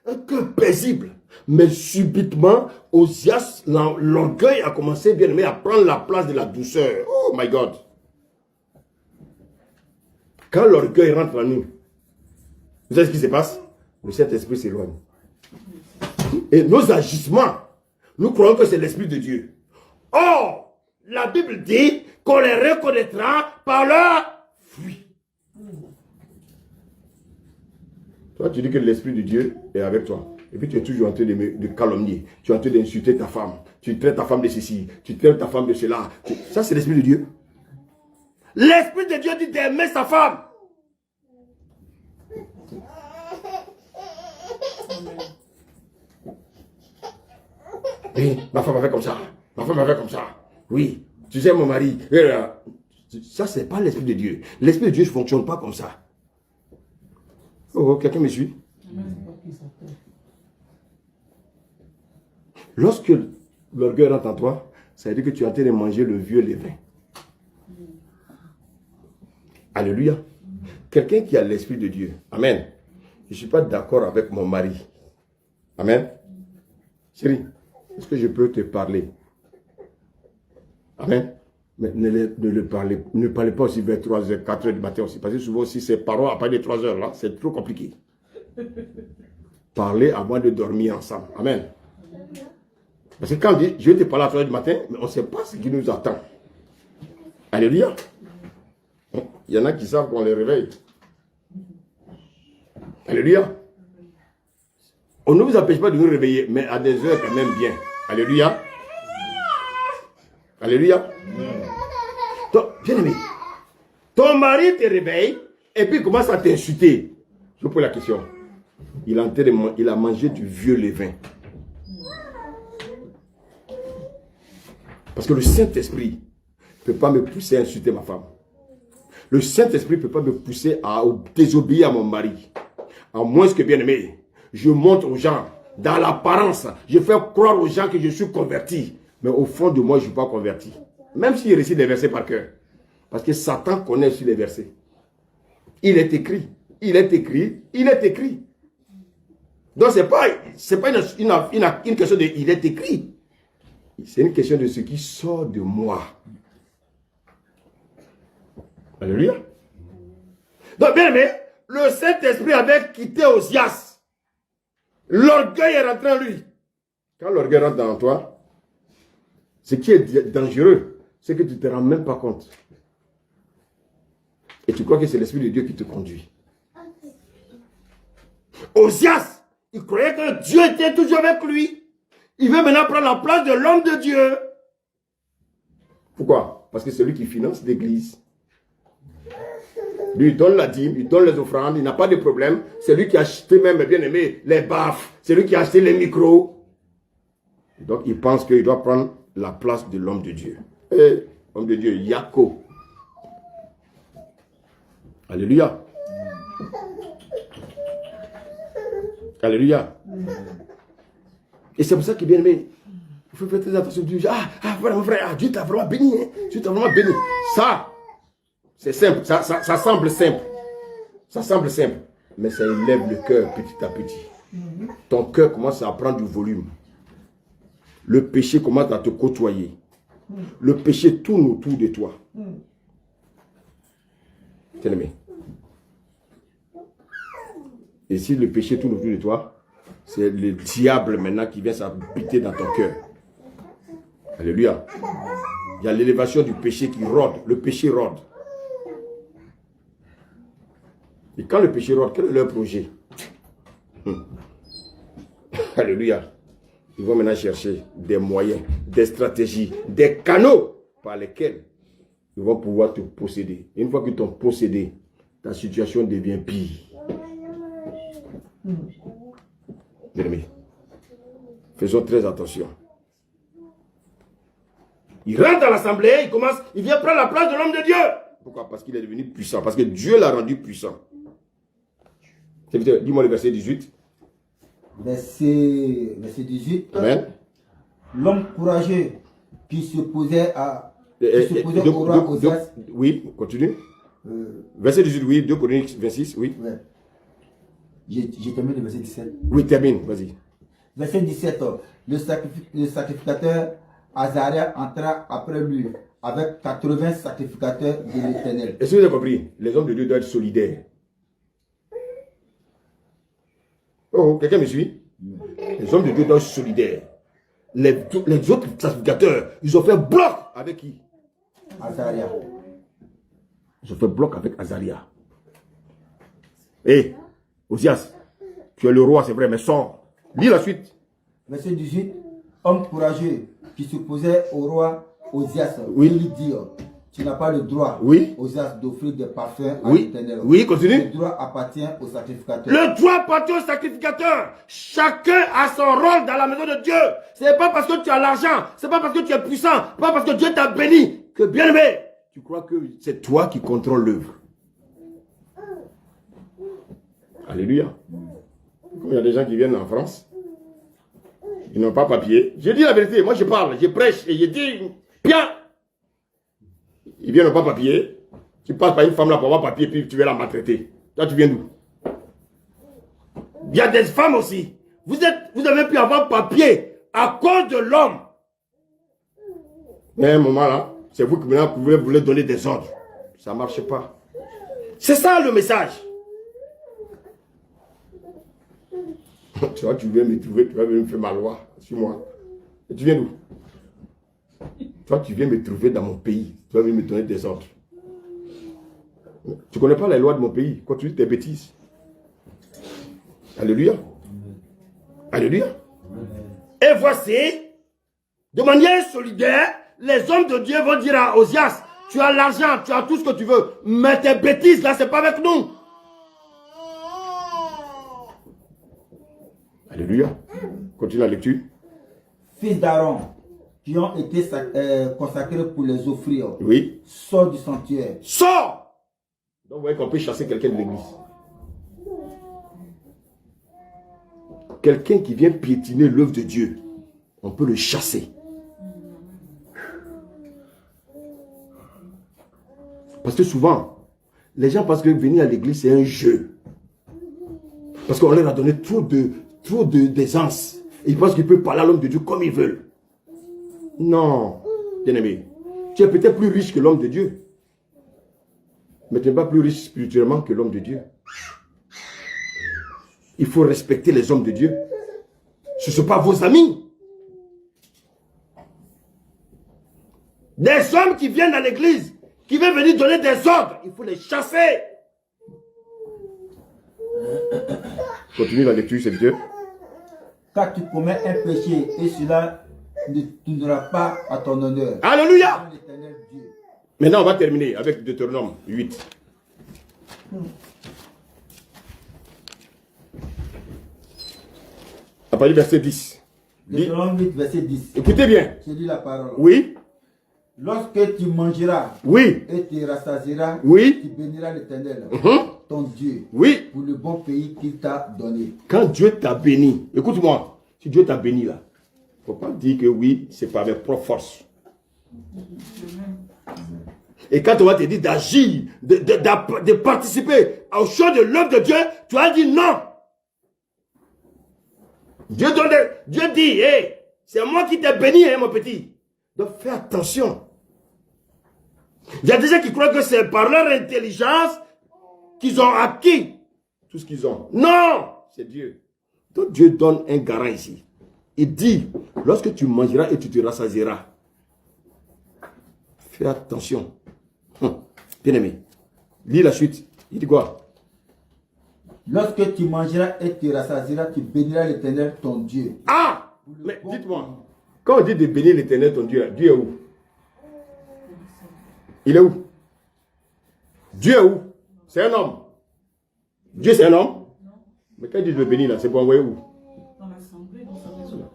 un cœur paisible. Mais subitement, Osias, l'orgueil a commencé, bien aimé, à prendre la place de la douceur. Oh my God. Quand l'orgueil rentre en nous, vous savez ce qui se passe? Le Saint-Esprit s'éloigne. Et nos agissements, nous croyons que c'est l'Esprit de Dieu. Or, la Bible dit qu'on les reconnaîtra par leur fruit. Toi, tu dis que l'Esprit de Dieu est avec toi. Et puis tu es toujours en train de calomnier. Tu es en train d'insulter ta femme. Tu traites ta femme de ceci. Tu traites ta femme de cela. Ça, c'est l'Esprit de Dieu. L'Esprit de Dieu dit d'aimer sa femme. Oui, ma femme a fait comme ça. Ma femme a fait comme ça. Oui, tu sais mon mari. Ça, c'est pas l'Esprit de Dieu. L'Esprit de Dieu ne fonctionne pas comme ça. Oh, quelqu'un me suit? Lorsque l'orgueil rentre en toi, ça veut dire que tu es en train de manger le vieux levain. Alléluia. Quelqu'un qui a l'Esprit de Dieu. Amen. Je ne suis pas d'accord avec mon mari. Amen. Chérie, est-ce que je peux te parler? Amen. Mais ne parlez pas aussi vers 3h, 4h du matin aussi. Parce que souvent aussi, ces paroles à partir de 3h là, c'est trop compliqué. Parlez avant de dormir ensemble. Amen. Parce que quand on dit, je vais te parler à 3h du matin, mais on ne sait pas ce qui nous attend. Alléluia. Il y en a qui savent qu'on les réveille. Alléluia. On ne vous empêche pas de nous réveiller, mais à des heures quand même bien. Alléluia. Alléluia. Bien aimé, ton mari te réveille et puis commence à t'insulter. Je vous pose la question. Il a mangé du vieux levain. Parce que le Saint-Esprit ne peut pas me pousser à insulter ma femme. Le Saint-Esprit ne peut pas me pousser à désobéir à mon mari. À moins que, bien aimé, je montre aux gens, dans l'apparence, je fais croire aux gens que je suis converti. Mais au fond de moi, je ne suis pas converti. Même s'il récite des versets par cœur. Parce que Satan connaît sur les versets. Il est écrit. Il est écrit. Il est écrit. Donc, ce n'est pas une question de il est écrit. C'est une question de ce qui sort de moi. Alléluia. Donc, bien aimé, le Saint-Esprit avait quitté Osias. L'orgueil est rentré en lui. Quand l'orgueil rentre dans toi, ce qui est dangereux, c'est que tu ne te rends même pas compte. Et tu crois que c'est l'Esprit de Dieu qui te conduit. Osias, il croyait que Dieu était toujours avec lui. Il veut maintenant prendre la place de l'homme de Dieu. Pourquoi? Parce que c'est lui qui finance l'église. Lui, il donne la dîme, il donne les offrandes, il n'a pas de problème. C'est lui qui a acheté même, bien aimé, les baffes. C'est lui qui a acheté les micros. Donc, il pense qu'il doit prendre la place de l'homme de Dieu. Et l'homme de Dieu, Yako. Alléluia. Alléluia. Et c'est pour ça que, bien aimé, il faut faire très attention. Voilà mon frère, Dieu t'a vraiment béni. Hein? Dieu t'a vraiment béni. Ça, c'est simple. Ça semble simple. Ça semble simple. Mais ça élève le cœur petit à petit. Ton cœur commence à prendre du volume. Le péché commence à te côtoyer. Le péché tourne autour de toi. Bien-aimé. Et si le péché tourne autour de toi, c'est le diable maintenant qui vient s'habiter dans ton cœur. Alléluia. Il y a l'élévation du péché qui rôde. Le péché rôde. Et quand le péché rôde, quel est leur projet? Alléluia. Ils vont maintenant chercher des moyens, des stratégies, des canaux par lesquels ils vont pouvoir te posséder. Et une fois qu'ils t'ont possédé, ta situation devient pire. Bien-aimé, faisons très attention. Il rentre dans l'assemblée, il vient prendre la place de l'homme de Dieu. Pourquoi? Parce qu'il est devenu puissant, parce que Dieu l'a rendu puissant. Dis-moi le verset 18. Verset 18. Amen. L'homme courageux qui se posait au roi Osias. Oui, continue. Verset 18, oui. 2 Chroniques 26, oui. Ouais. J'ai terminé le verset 17. Oui, termine, vas-y. Verset 17. Le sacrificateur Azaria entra après lui avec 80 sacrificateurs de l'Éternel. Est-ce que vous avez compris? Les hommes de Dieu doivent être solidaires. Oh, quelqu'un me suit? Les hommes de Dieu doivent être solidaires. Les autres sacrificateurs, ils ont fait bloc avec qui? Azaria. Ils ont fait bloc avec Azaria. Hé, Osias, tu es le roi, c'est vrai, mais sors. Lis la suite. Verset 18. Homme courageux qui se posait au roi Osias. Oui. Il lui dit, tu n'as pas le droit, oui, Osias, d'offrir des parfums à oui, l'Éternel. Oui, continue. Le droit appartient au sacrificateur. Le droit appartient au sacrificateur. Chacun a son rôle dans la maison de Dieu. Ce n'est pas parce que tu as l'argent, ce n'est pas parce que tu es puissant, pas parce que Dieu t'a béni, que bien aimé, tu crois que c'est toi qui contrôles l'œuvre. Alléluia. Il y a des gens qui viennent en France, ils n'ont pas papier. Je dis la vérité, moi je parle, je prêche et je dis, bien. Ils viennent pas papier. Tu passes par une femme là pour avoir papier, puis tu vas la maltraiter. Toi, tu viens d'où? Il y a des femmes aussi. Vous avez pu avoir papier à cause de l'homme. Mais à un moment là, c'est vous qui maintenant voulez donner des ordres. Ça ne marche pas. C'est ça le message. Tu vois, tu viens me trouver, tu vas venir me faire ma loi. Suis-moi. Et tu viens d'où? Toi, tu viens me trouver dans mon pays. Tu vas venir me donner des ordres. Tu ne connais pas les lois de mon pays. Continue tes bêtises. Alléluia. Alléluia. Et voici, de manière solidaire, les hommes de Dieu vont dire à Osias, tu as l'argent, tu as tout ce que tu veux, mais tes bêtises là, c'est pas avec nous. Alléluia. Continue la lecture. Fils d'Aaron, qui ont été consacrés pour les offrir, Oui. sors du sanctuaire. Sors. Donc vous voyez qu'on peut chasser quelqu'un de l'église. Quelqu'un qui vient piétiner l'œuvre de Dieu, on peut le chasser. Parce que souvent, les gens pensent que venir à l'église, c'est un jeu. Parce qu'on leur a donné trop d'aisance. Ils pensent qu'ils peuvent parler à l'homme de Dieu comme ils veulent. Non, bien-aimé. Tu es peut-être plus riche que l'homme de Dieu. Mais tu n'es pas plus riche spirituellement que l'homme de Dieu. Il faut respecter les hommes de Dieu. Ce ne sont pas vos amis. Des hommes qui viennent dans l'église, qui veulent venir donner des ordres, il faut les chasser. Continue la lecture, c'est Dieu. Car tu commets un péché et cela ne tournera pas à ton honneur. Alléluia. L'Éternel Dieu. Maintenant, on va terminer avec Deutéronome 8. À partir du verset 10. Deutéronome 8, verset 10. Écoutez bien. Je lis la parole. Oui. Lorsque tu mangeras Oui. et tu rassasieras, Oui. tu béniras l'Éternel, ton Dieu, Oui. pour le bon pays qu'il t'a donné. Quand Dieu t'a béni, écoute-moi, si Dieu t'a béni là, il ne faut pas dire que oui, c'est pas avec propre force. Et quand on va te dire d'agir, de participer aux choses de l'œuvre de Dieu, tu vas dire non. Dieu dit, hey, c'est moi qui t'ai béni, hein, mon petit. Donc fais attention. Il y a des gens qui croient que c'est par leur intelligence qu'ils ont acquis tout ce qu'ils ont. Non, c'est Dieu. Donc Dieu donne un garant ici. Il dit, lorsque tu mangeras et tu te rassasieras, fais attention. Bien aimé, lis la suite. Il dit quoi? Lorsque tu mangeras et tu rassasieras, tu béniras l'Éternel, ton Dieu. Ah! Mais dites-moi, quand on dit de bénir l'Éternel, ton Dieu, Dieu est où? Il est où? Dieu est où? C'est un homme. Dieu, c'est un homme? Mais quand il dit de bénir, là, c'est pour envoyer où? Dans l'assemblée, dans sa maison.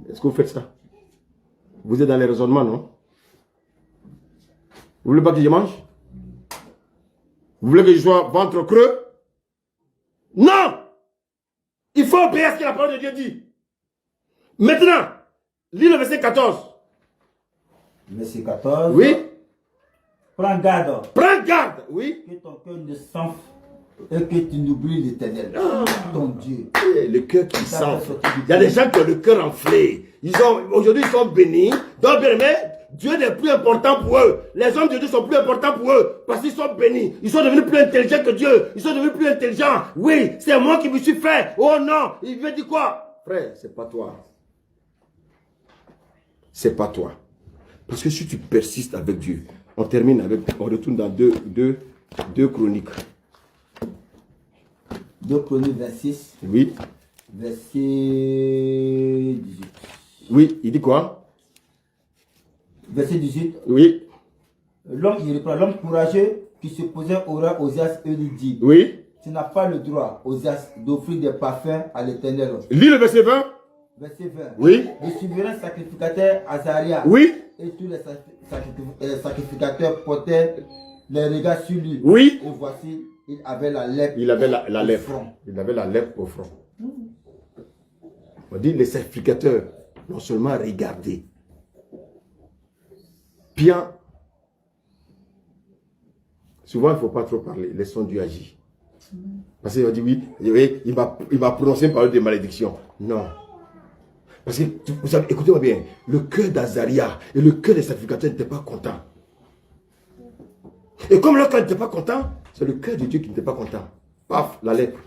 Est-ce que vous faites ça? Vous êtes dans les raisonnements, non? Vous voulez pas que je mange? Vous voulez que je sois ventre creux? Non! Il faut obéir à ce que la parole de Dieu dit. Maintenant, lis le verset 14. Verset 14. Oui? Prends garde. Prends garde, oui? Que ton cœur ne s'enfle et que tu n'oublies l'Éternel, ton Dieu. Le cœur qui s'enfle. Il y a des gens qui ont le cœur enflé. Aujourd'hui, ils sont bénis. Donc, bien aimé, Dieu n'est plus important pour eux. Les hommes de Dieu sont plus importants pour eux parce qu'ils sont bénis. Ils sont devenus plus intelligents que Dieu. Ils sont devenus plus intelligents. Oui, c'est moi qui me suis fait. Oh non, il veut dire quoi? Frère, c'est pas toi. C'est pas toi. Parce que si tu persistes avec Dieu, on retourne dans deux Chroniques. 2 Chroniques 26, Oui. verset 18. Oui, il dit quoi? Verset 18. Oui. L'homme courageux qui se posait au roi Osias et lui dit, Oui. tu n'as pas le droit, Osias, d'offrir des parfums à l'Éternel. Lis le verset 20. Verset 20. Oui. Le souverain sacrificateur Azaria Oui. et tous les sacrificateurs portaient les regards sur lui. Oui. Et voici, il avait la lèpre. Il avait la au lèpre. front. Il avait la lèpre au front. On dit les sacrificateurs non seulement regardaient, bien. Souvent, il ne faut pas trop parler. Laissons Dieu agir. Parce qu'il va dire oui, il va prononcer une parole de malédiction. Non. Parce que, vous savez, écoutez-moi bien, le cœur d'Azaria et le cœur des sacrificateurs n'étaient pas contents. Et comme leur cœur n'était pas content, c'est le cœur de Dieu qui n'était pas content. Paf, la lèpre.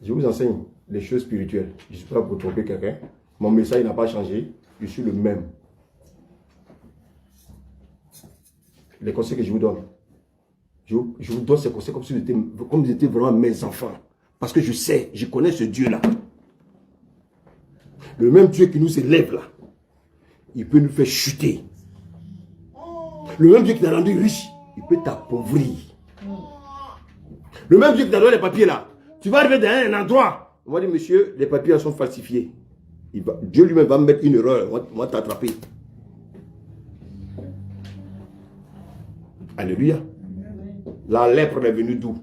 Je vous enseigne les choses spirituelles. Je ne suis pas là pour tromper quelqu'un. Mon message n'a pas changé. Je suis le même. Les conseils que je vous donne. Je vous donne ces conseils comme si vous étiez vraiment mes enfants. Parce que je sais, je connais ce Dieu-là. Le même Dieu qui nous élève là, il peut nous faire chuter. Le même Dieu qui t'a rendu riche, il peut t'appauvrir. Le même Dieu qui t'a donné les papiers là, tu vas arriver dans un endroit, on va dire, monsieur, les papiers sont falsifiés. Dieu lui-même va me mettre une erreur, on va t'attraper. Alléluia. La lèpre est venue d'où?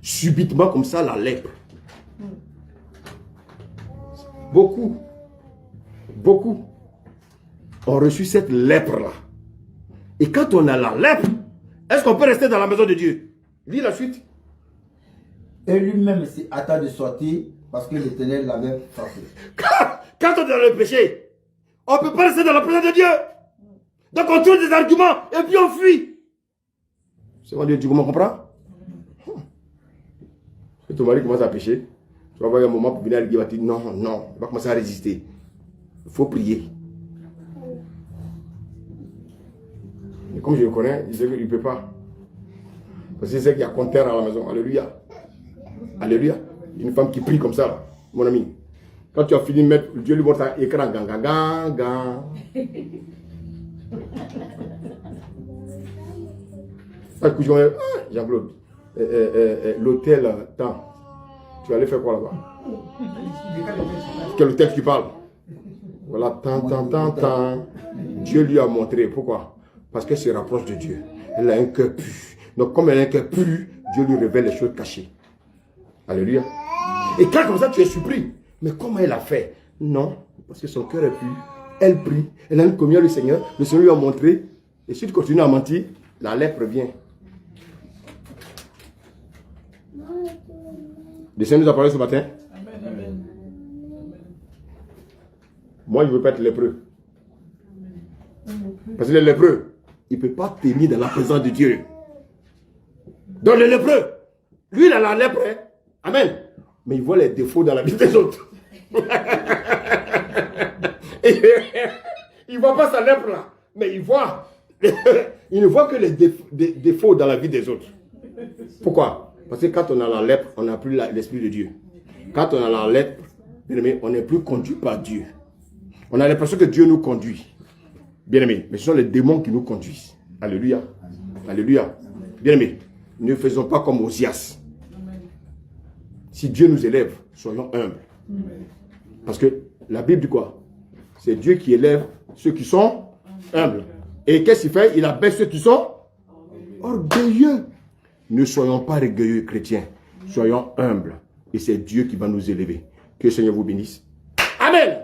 Subitement comme ça, la lèpre. Beaucoup ont reçu cette lèpre-là. Et quand on a la lèpre, est-ce qu'on peut rester dans la maison de Dieu? Lis la suite. Et lui-même s'y hâta de sortir parce que l'Éternel l'avait frappé. Quand on est dans le péché, on ne peut pas rester dans la présence de Dieu. Donc on trouve des arguments et puis on fuit. C'est moi Dieu, tu comprends? Si ton mari commence à pécher, tu vas avoir un moment pour venir à l'église, il va te dire non, non, il va commencer à résister. Il faut prier. Et comme je le connais, il sait qu'il ne peut pas. Parce qu'il sait qu'il y a compteur à la maison. Alléluia. Alléluia. Une femme qui prie comme ça, là, mon ami. Quand tu as fini de mettre, Dieu lui montre un écran. Jean-Claude, l'hôtel, tant. Tu allais faire quoi là-bas? Quel hôtel tu parles? Voilà, tant. Dieu lui a montré. Pourquoi? Parce qu'elle se rapproche de Dieu. Elle a un cœur pur. Donc, comme elle a un cœur pur, Dieu lui révèle les choses cachées. Alléluia. Et quand comme ça, tu es surpris. Mais comment elle a fait? Non, parce que son cœur est pur. Elle prie. Elle a une communion du Seigneur. Le Seigneur lui a montré. Et si tu continues à mentir, la lèpre vient. Le Seigneur nous a parlé ce matin. Amen. Moi, je ne veux pas être lépreux. Parce que le lépreux, il ne peut pas tenir dans la présence de Dieu. Donc le lépreux, lui, il a la lèpre. Hein? Amen. Mais il voit les défauts dans la vie des autres. Il ne voit pas sa lèpre là. Mais il voit. Il ne voit que les défauts dans la vie des autres. Pourquoi? Parce que quand on a la lèpre, on n'a plus l'esprit de Dieu. Quand on a la lèpre, on n'est plus conduit par Dieu. On a l'impression que Dieu nous conduit. Bien-aimés, mais ce sont les démons qui nous conduisent. Alléluia. Alléluia. Bien-aimés, ne faisons pas comme Osias. Si Dieu nous élève, soyons humbles. Parce que la Bible dit quoi? C'est Dieu qui élève ceux qui sont humbles. Et qu'est-ce qu'il fait? Il abaisse ceux qui sont orgueilleux. Ne soyons pas orgueilleux chrétiens. Soyons humbles. Et c'est Dieu qui va nous élever. Que le Seigneur vous bénisse. Amen.